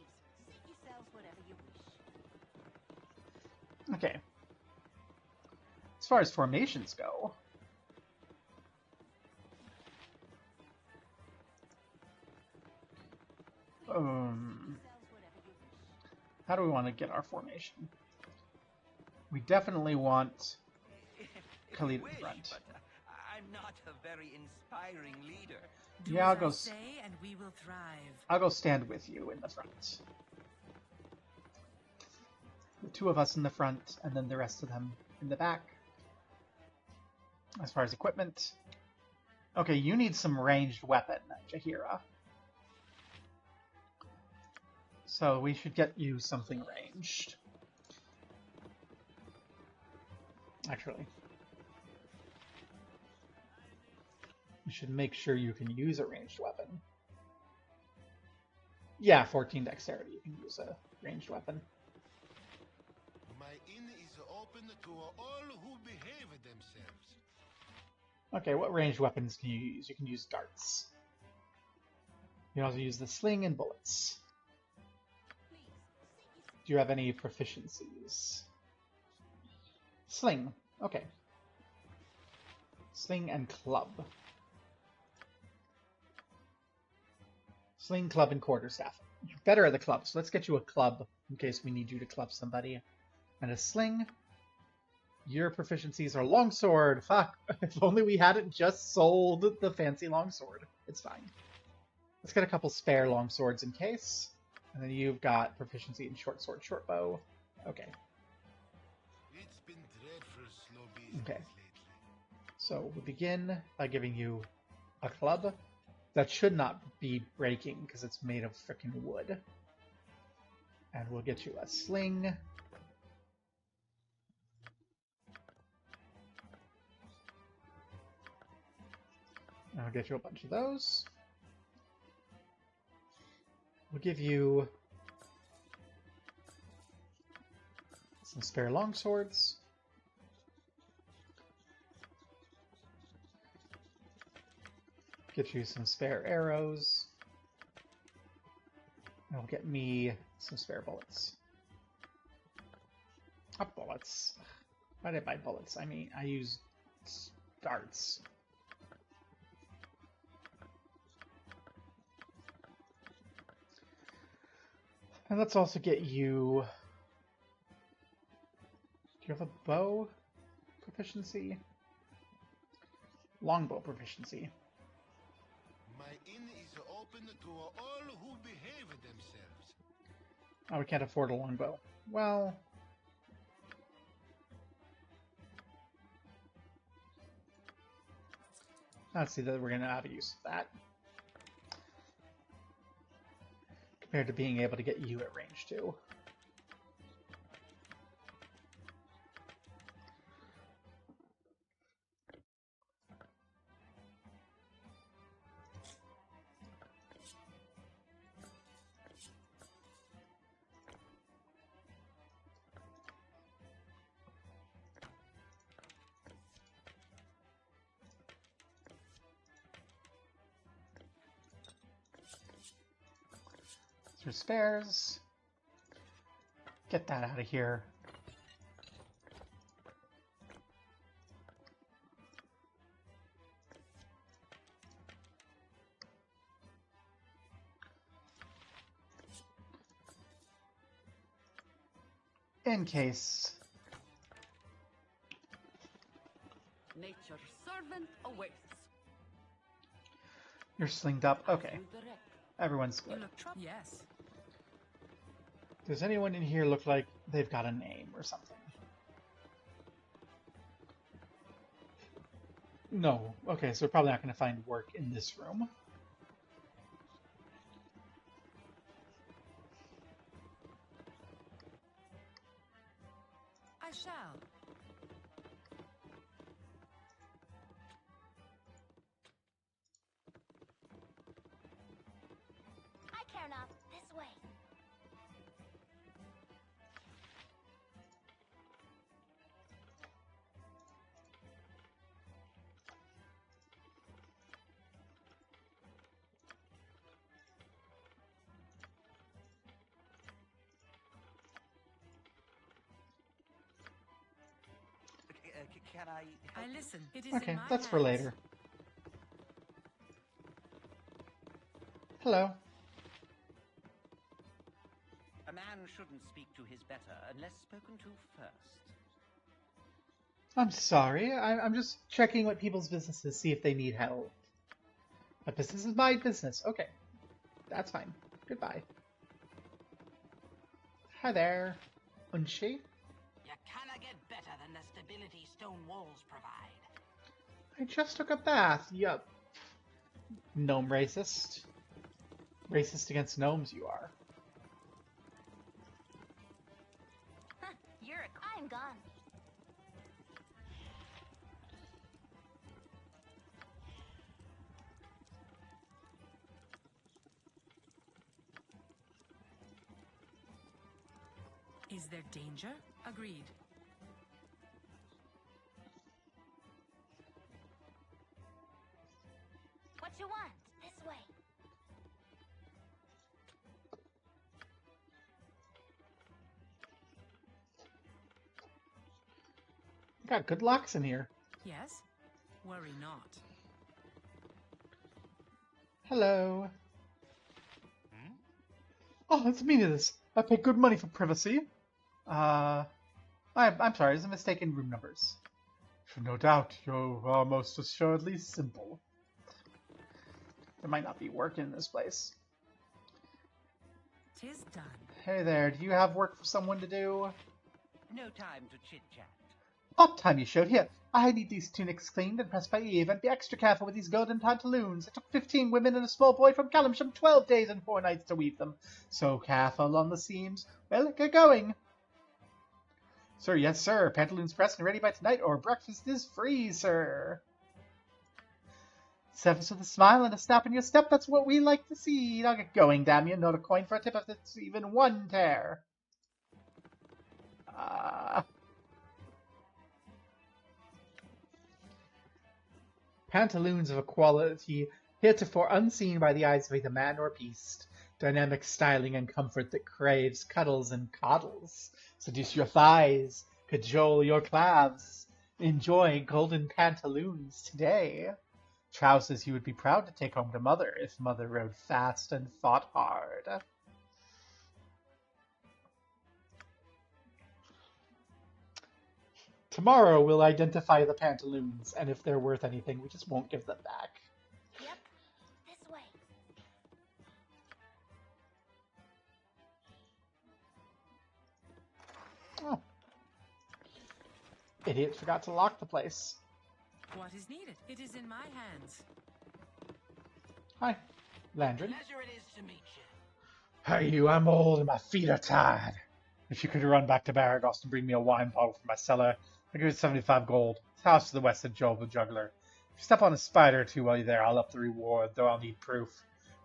seat yourselves wherever you wish. Okay. As far as formations go... how do we want to get our formation? We definitely want Khalid in front. But I'm not a very inspiring leader. Do Yeah, I'll as go. I say, and we will thrive. I'll go stand with you in the front. The two of us in the front, and then the rest of them in the back. As far as equipment, okay, you need some ranged weapon, Jaheira. So we should get you something ranged. Actually, you should make sure you can use a ranged weapon. Yeah, 14 dexterity. You can use a ranged weapon. My inn is open to all who behave themselves. Okay, what ranged weapons can you use? You can use darts. You can also use the sling and bullets. Do you have any proficiencies? Sling. Okay. Sling and club. Sling, club, and quarterstaff. You're better at the club, so let's get you a club in case we need you to club somebody. And a sling. Your proficiencies are longsword. Fuck. If only we hadn't just sold the fancy longsword. It's fine. Let's get a couple spare longswords in case. And then you've got proficiency in short sword, short bow. Okay. It's been dreadful slow business Okay. lately. So we begin by giving you a club that should not be breaking because it's made of frickin' wood. And we'll get you a sling. And I'll get you a bunch of those. We'll give you some spare longswords. Get you some spare arrows. And we'll get me some spare bullets. Bullets. Why did I buy bullets? I mean, I use darts. And let's also get you... Do you have a bow proficiency? Longbow proficiency. My inn is open to all who behave themselves. Oh, we can't afford a longbow. Well... Let's see that we're going to have a use of that. Compared to being able to get you at range 2. Your spares. Get that out of here. In case. Nature's servant awaits. You're slinged up. Okay. You direct. Everyone's You good. look troubled. Yes. Does anyone in here look like they've got a name or something? No. Okay, so we're probably not going to find work in this room. I I shall. I care not. This way. Can I help I you? listen. It is Okay, in my that's for hands. later. Hello. A man shouldn't speak to his better unless spoken to first. I'm sorry. I'm just checking what people's businesses, see if they need help. My business is my business. Okay. That's fine. Goodbye. Hi there. Unshi? You cannot get better than the stability stone walls provide. I just took a bath. Yup. Gnome racist. Racist against gnomes, you are. I'm gone. Is there danger? Agreed. What you want? This way. Got good locks in here. Yes? Worry not. Hello. Oh, that's me to this. I pay good money for privacy. I'm sorry, is a mistake in room numbers. No doubt, you are most assuredly simple. There might not be work in this place. 'Tis done. Hey there, do you have work for someone to do? No time to chit-chat. About time you showed. Here, I need these tunics cleaned and pressed by Eve, and be extra careful with these golden pantaloons. It took 15 women and a small boy from Callumsham 12 days and 4 nights to weave them. So careful on the seams. Well, get going. Sir, yes, sir. Pantaloons pressed and ready by tonight, or breakfast is free, sir. Service with a smile and a snap in your step, that's what we like to see. Now get going, damn you. Not a coin for a tip if it's even one tear. Pantaloons of a quality heretofore unseen by the eyes of either man or beast. Dynamic styling and comfort that craves cuddles and coddles. Seduce your thighs, cajole your calves. Enjoy golden pantaloons today. Trousers you would be proud to take home to mother if mother rode fast and fought hard. Tomorrow we'll identify the pantaloons, and if they're worth anything, we just won't give them back. Yep. This way. Oh. Idiot forgot to lock the place. What is needed? It is in my hands. Hi, Landrin. Pleasure it is to meet you. Hey you, I'm old and my feet are tired. If you could run back to Baragos and bring me a wine bottle from my cellar, I'll give you 75 gold. It's house to the west of Joel the Juggler. If you step on a spider or two while you're there, I'll up the reward, though I'll need proof.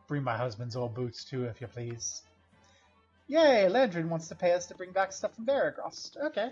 Bring my husband's old boots too, if you please. Yay, Landrin wants to pay us to bring back stuff from Baragos. Okay.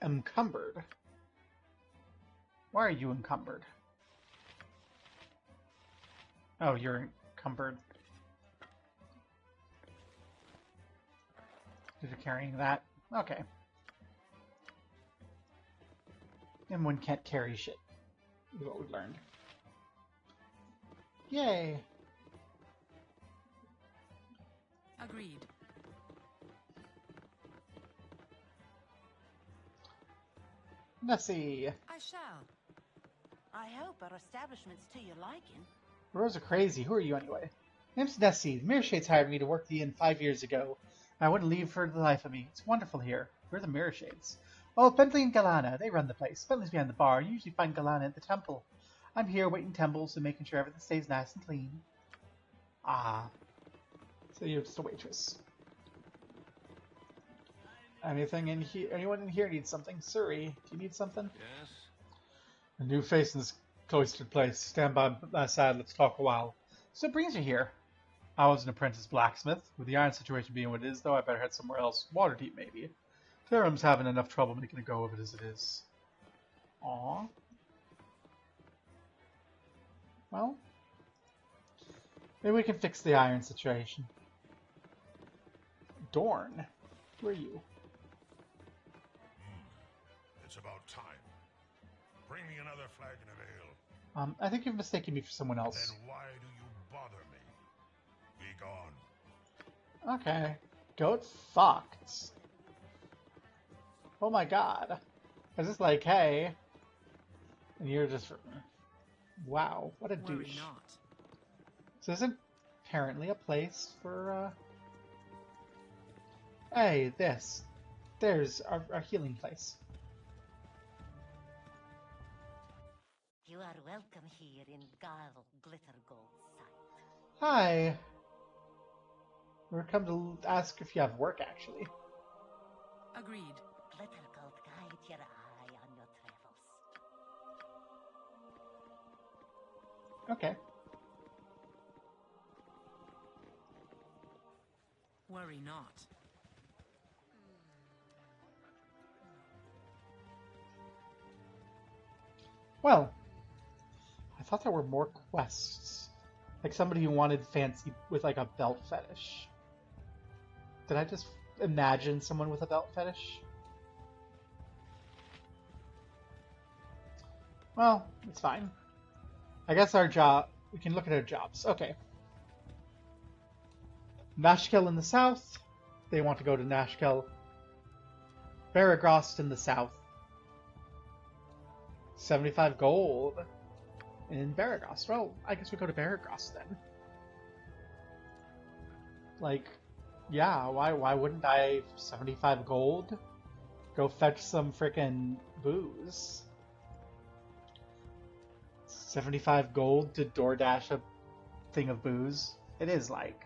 Encumbered. Why are you encumbered? Oh, you're encumbered. You're carrying that? Okay. And one can't carry shit, is what we've learned. Yay! Agreed. Nessie! I shall. I hope our establishment's to your liking. Rows are crazy. Who are you anyway? Name's Nessie. The Mirror Shades hired me to work the inn 5 years ago. I wouldn't leave for the life of me. It's wonderful here. We're the Mirror Shades. Oh, Bentley and Galana. They run the place. Bentley's behind the bar. You usually find Galana at the temple. I'm here waiting tables and making sure everything stays nice and clean. Ah. So you're just a waitress. Anything in here? Anyone in here needs something? Suri, do you need something? Yes? A new face in this cloistered place. Stand by my side. Let's talk a while. So it brings you here. I was an apprentice blacksmith. With the iron situation being what it is, though, I better head somewhere else. Waterdeep, maybe. Theorem's having enough trouble making a go of it as it is. Aww. Well, maybe we can fix the iron situation. Dorn, who are you? It's about time. Bring me another flagon of ale. I think you've mistaken me for someone else. Then why do you bother me? Be gone. Okay. Goat fucked. Oh my god. I was just like, hey. And you're just... Wow, what a Worry douche. not. So this is apparently a place for, Hey, this. There's our healing place. You are welcome here in Glitter Gold's sight. Hi. We're come to ask if you have work, actually. Agreed. Glitter Gold guide your eye on your travels. Okay. Worry not. Well, I thought there were more quests. Like somebody who wanted fancy with like a belt fetish. Did I just imagine someone with a belt fetish? Well, it's fine. I guess our job... We can look at our jobs. Okay. Nashkel in the south. They want to go to Nashkel. Baragrost in the south. 75 gold in Baragrost. Well, I guess we go to Baragrost then. Like, yeah, why wouldn't I 75 gold? Go fetch some frickin' booze. 75 gold to DoorDash a thing of booze. It is like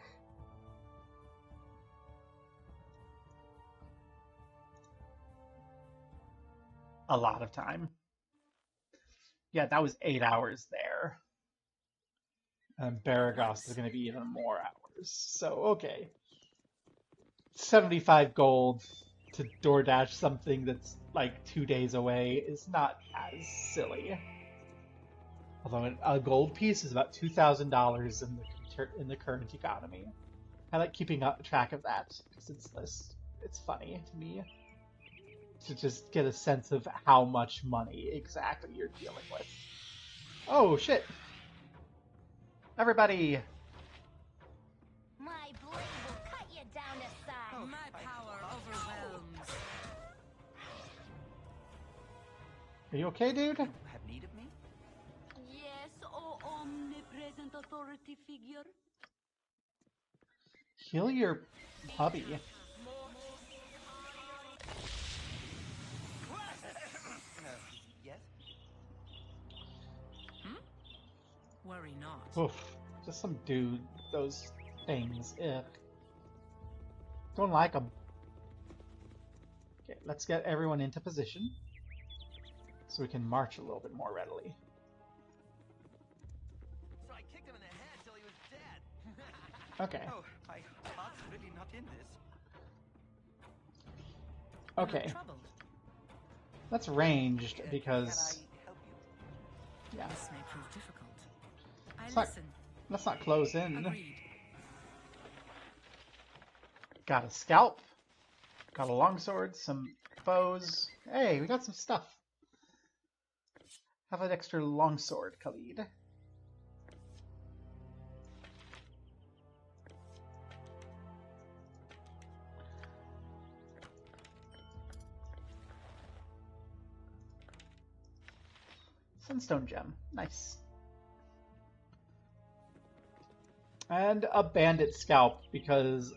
a lot of time. Yeah, that was 8 hours there. And Baragost is going to be even more hours. So, okay. 75 gold to DoorDash something that's like 2 days away is not as silly. Although a gold piece is about $2,000 in the current economy. I like keeping track of that because it's funny to me to just get a sense of how much money exactly you're dealing with. Oh shit! Everybody! My blade will cut you down to size. My power overwhelms. Are you okay, dude? Have need of me? Yes, oh omnipresent authority figure. Heal your hubby. Yes? Worry not. Oof. Just some dude. Those things. Ugh. Don't like them. Okay, let's get everyone into position so we can march a little bit more readily. So I kicked him in the head till he was dead. Okay. Oh, my heart's really not in this. Okay. Troubled. That's ranged Can because... I help you? Yeah. This may prove difficult. I It's not- listen. Let's not close in. Agreed. Got a scalp. Got a longsword, some bows. Hey, we got some stuff. Have an extra longsword, Khalid. Sunstone gem. Nice. And a bandit scalp, because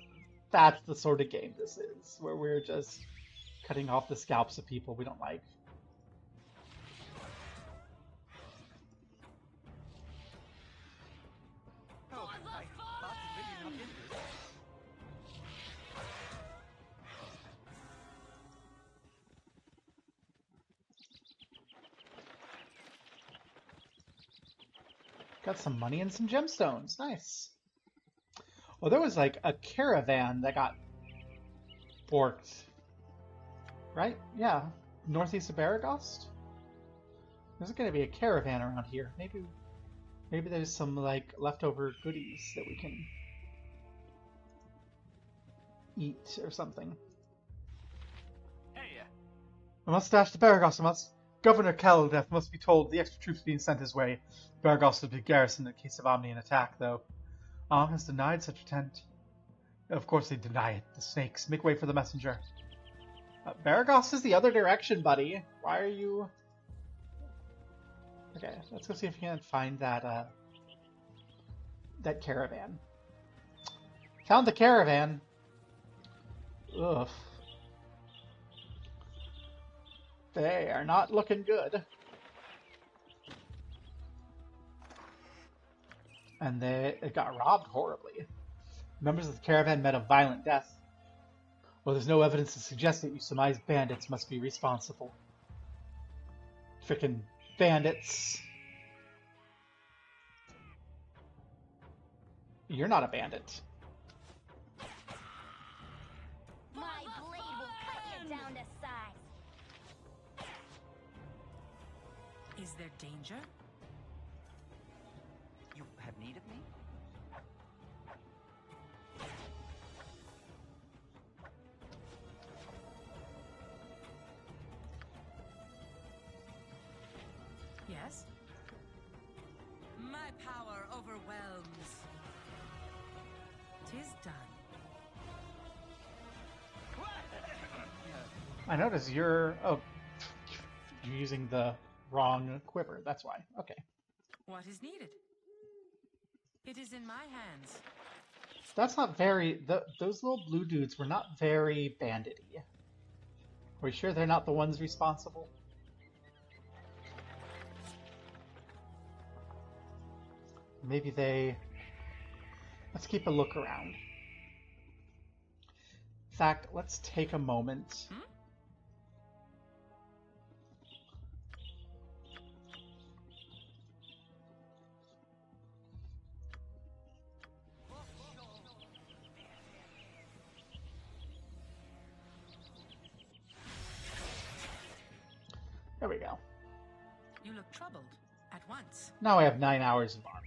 that's the sort of game this is, where we're just cutting off the scalps of people we don't like. Oh, I thought you really not into it. Got some money and some gemstones. Nice. Well, there was like a caravan that got borked. Right? Yeah. Northeast of Baragost? There's going to be a caravan around here. Maybe there's some like leftover goodies that we can eat or something. Hey, I must dash to Baragost. I must. Governor Caldeath must be told the extra troops being sent his way. Baragost will be garrisoned in case of Omnian attack, though. Has denied such attempt. Of course they deny it. The snakes. Make way for the messenger. Baragost is the other direction, buddy. Why are you... Okay, let's go see if we can find that, that caravan. Found the caravan. Ugh. They are not looking good. And they got robbed horribly. Members of the caravan met a violent death. Well, there's no evidence to suggest that you surmise bandits must be responsible. Frickin' bandits. You're not a bandit. My blade will cut you down to size. Is there danger? you have need of me? Yes? My power overwhelms. 'Tis done. I notice you're... Oh, you're using the wrong quiver. That's why. Okay. What is needed? It is in my hands. That's not very... those little blue dudes were not very bandit-y. Are we sure they're not the ones responsible? Maybe they... Let's keep a look around. In fact, let's take a moment. There we go. You look troubled at once. Now I have 9 hours of armor.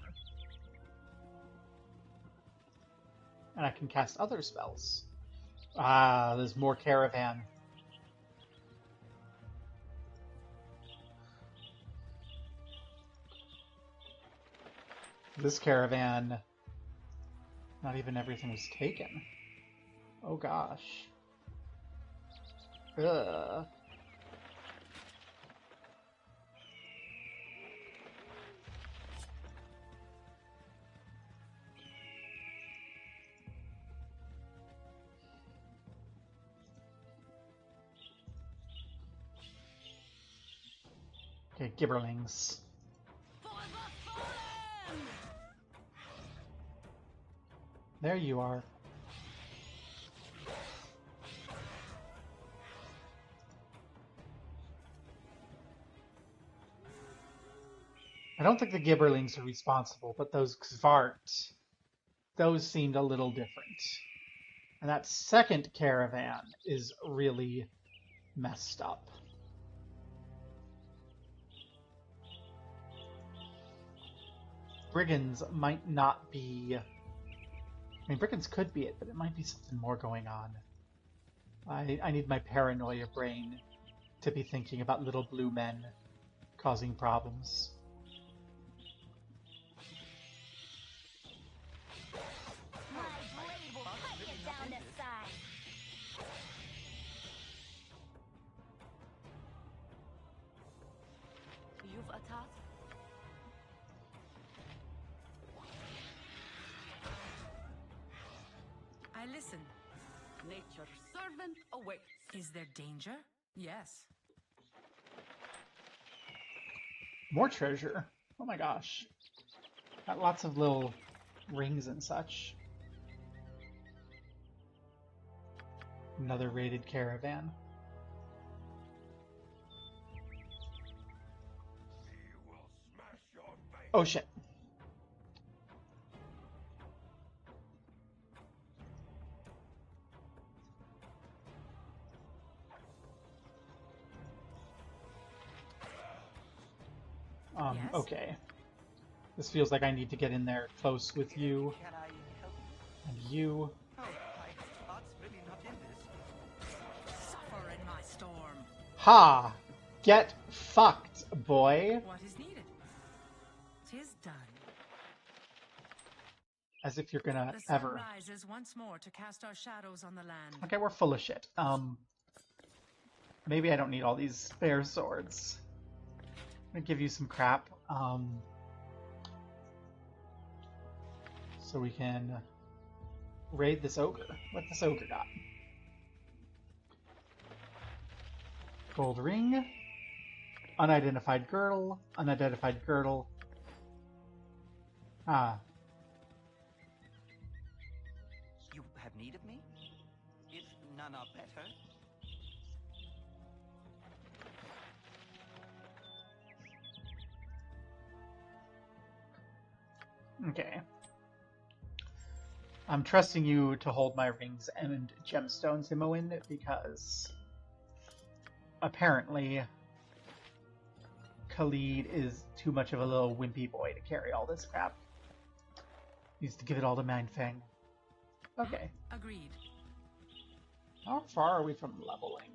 And I can cast other spells. Ah, there's more caravan. This caravan, not even everything was taken. Oh gosh. Ugh. Okay, gibberlings. There you are. I don't think the gibberlings are responsible, but those Xvart, those seemed a little different. And that second caravan is really messed up. Brigands might not be... I mean, brigands could be it, but it might be something more going on. I need my paranoia brain to be thinking about little blue men causing problems. My blade will cut you down to size. You've a task? I listen. Nature's servant awaits. Is there danger? Yes. More treasure. Oh my gosh. Got lots of little rings and such. Another raided caravan. Oh shit. Yes? Okay. This feels like I need to get in there close with you Can I help you? and you. Oh, my heart's really not in this. Suffer in my storm. Ha! Get fucked, boy. What is needed? 'Tis done. As if you're gonna The sun ever. rises once more to cast our shadows on the land. Okay, we're full of shit. Maybe I don't need all these spare swords. I'm gonna give you some crap. So we can raid this ogre. What this ogre got? Gold ring. Unidentified girdle. Unidentified girdle. Ah. You have need of me? If none are better. Okay. I'm trusting you to hold my rings and gemstones, Imoen, because apparently Khalid is too much of a little wimpy boy to carry all this crap. Needs to give it all to Mindfang. Okay. Agreed. How far are we from leveling?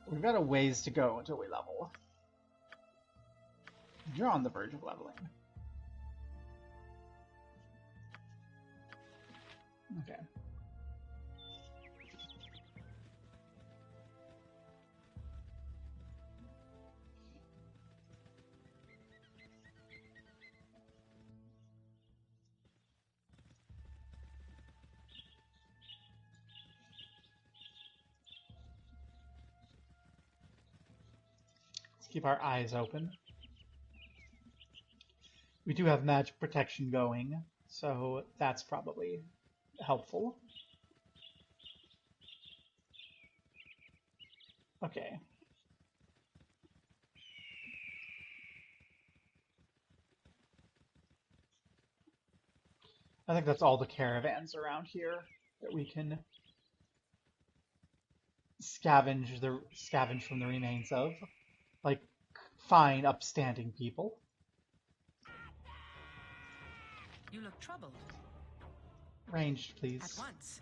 We've got a ways to go until we level. You're on the verge of leveling. Okay. Let's keep our eyes open. We do have magic protection going, so that's probably helpful. Okay. I think that's all the caravans around here that we can scavenge from the remains of. Like, fine, upstanding people. You look troubled. Ranged, please. At once.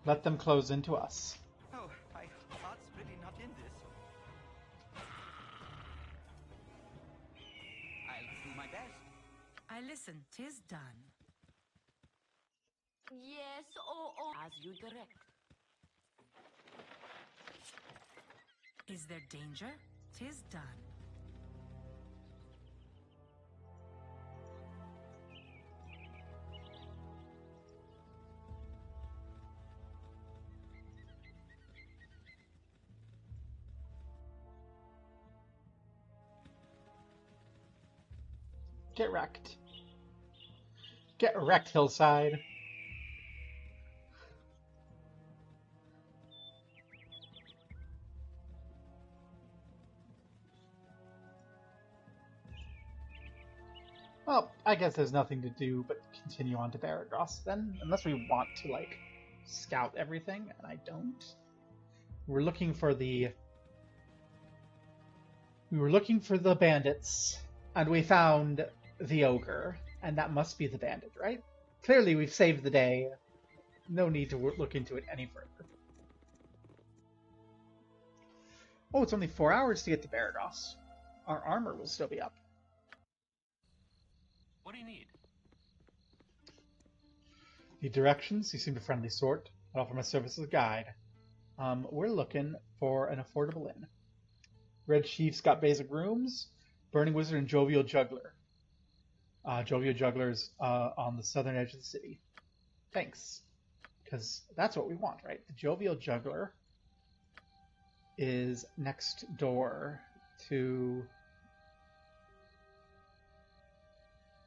Let them close into us. Oh, my heart's really not in this. I'll do my best. I listen. 'Tis done. Yes, oh, as you direct. Is there danger? 'Tis done. Get wrecked. Get wrecked, Hillside. Well, I guess there's nothing to do but continue on to Baragos then, unless we want to, like, scout everything, and I don't. We were looking for the bandits, and we found the ogre, and that must be the bandit, right? Clearly we've saved the day. No need to look into it any further. Oh, it's only 4 hours to get to Baragos. Our armor will still be up. What do you need? The directions, you seem a friendly sort. I offer my service as a guide. We're looking for an affordable inn. Red Chief's got basic rooms. Burning Wizard and Jovial Juggler. Jovial Juggler's on the southern edge of the city. Thanks. Because that's what we want, right? The Jovial Juggler is next door to...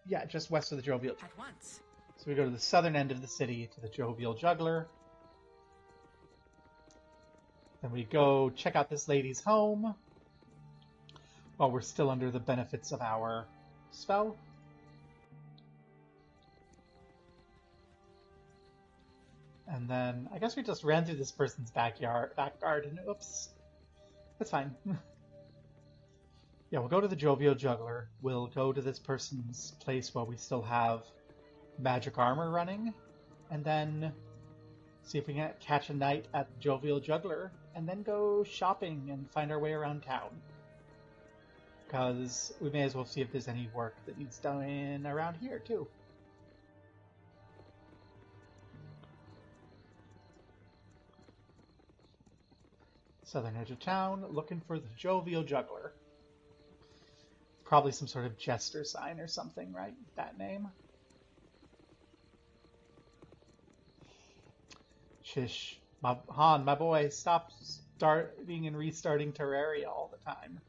Yeah, just west of the Jovial Juggler. At once. So we go to the southern end of the city to the Jovial Juggler. Then we go check out this lady's home while we're still under the benefits of our spell. And then I guess we just ran through this person's back garden. Oops. That's fine. Yeah, we'll go to the Jovial Juggler. We'll go to this person's place while we still have magic armor running. And then see if we can catch a night at the Jovial Juggler. And then go shopping and find our way around town. Because we may as well see if there's any work that needs done around here, too. Southern edge of town, looking for the Jovial Juggler. Probably some sort of jester sign or something, right? That name. Shish. Han, my boy, stop starting and restarting Terraria all the time.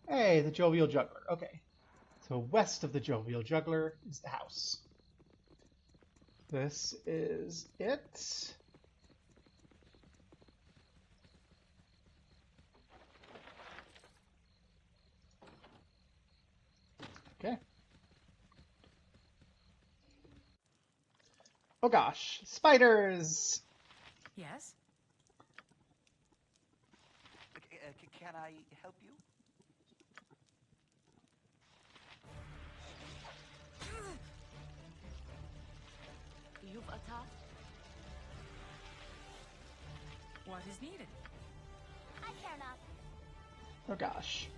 Hey, the Jovial Juggler. Okay. So west of the Jovial Juggler is the house. This is it. Okay. Oh gosh, spiders! Yes? Can I help you? You've attacked? What is needed? I care not. Oh gosh.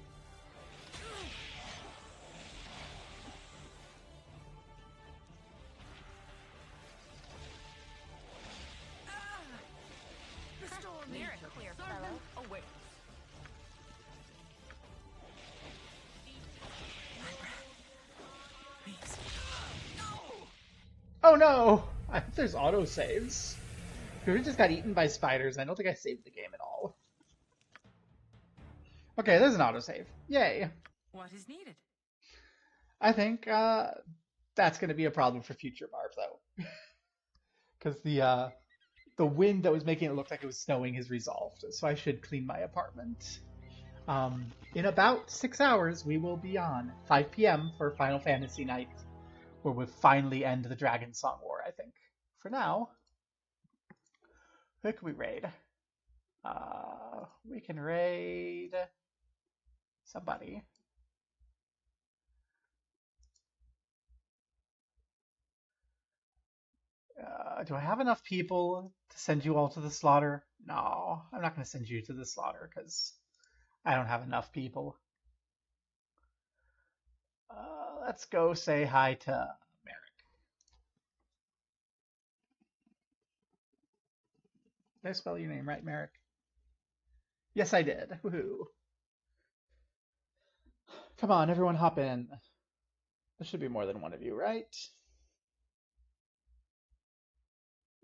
You're a clear fellow. Away. Please. Oh no! I hope there's autosaves. If we just got eaten by spiders, I don't think I saved the game at all. Okay, there's an autosave. Yay! What is needed? I think that's going to be a problem for future Marv, though. Because the wind that was making it look like it was snowing is resolved, so I should clean my apartment. In about 6 hours, we will be on 5 p.m. for Final Fantasy night, where we'll finally end the Dragon Song War, I think. For now, who can we raid? We can raid somebody. Do I have enough people to send you all to the slaughter? No, I'm not going to send you to the slaughter because I don't have enough people. Let's go say hi to Merrick. Did I spell your name right, Merrick? Yes, I did. Woohoo. Come on, everyone hop in. There should be more than one of you, right?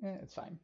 It's fine.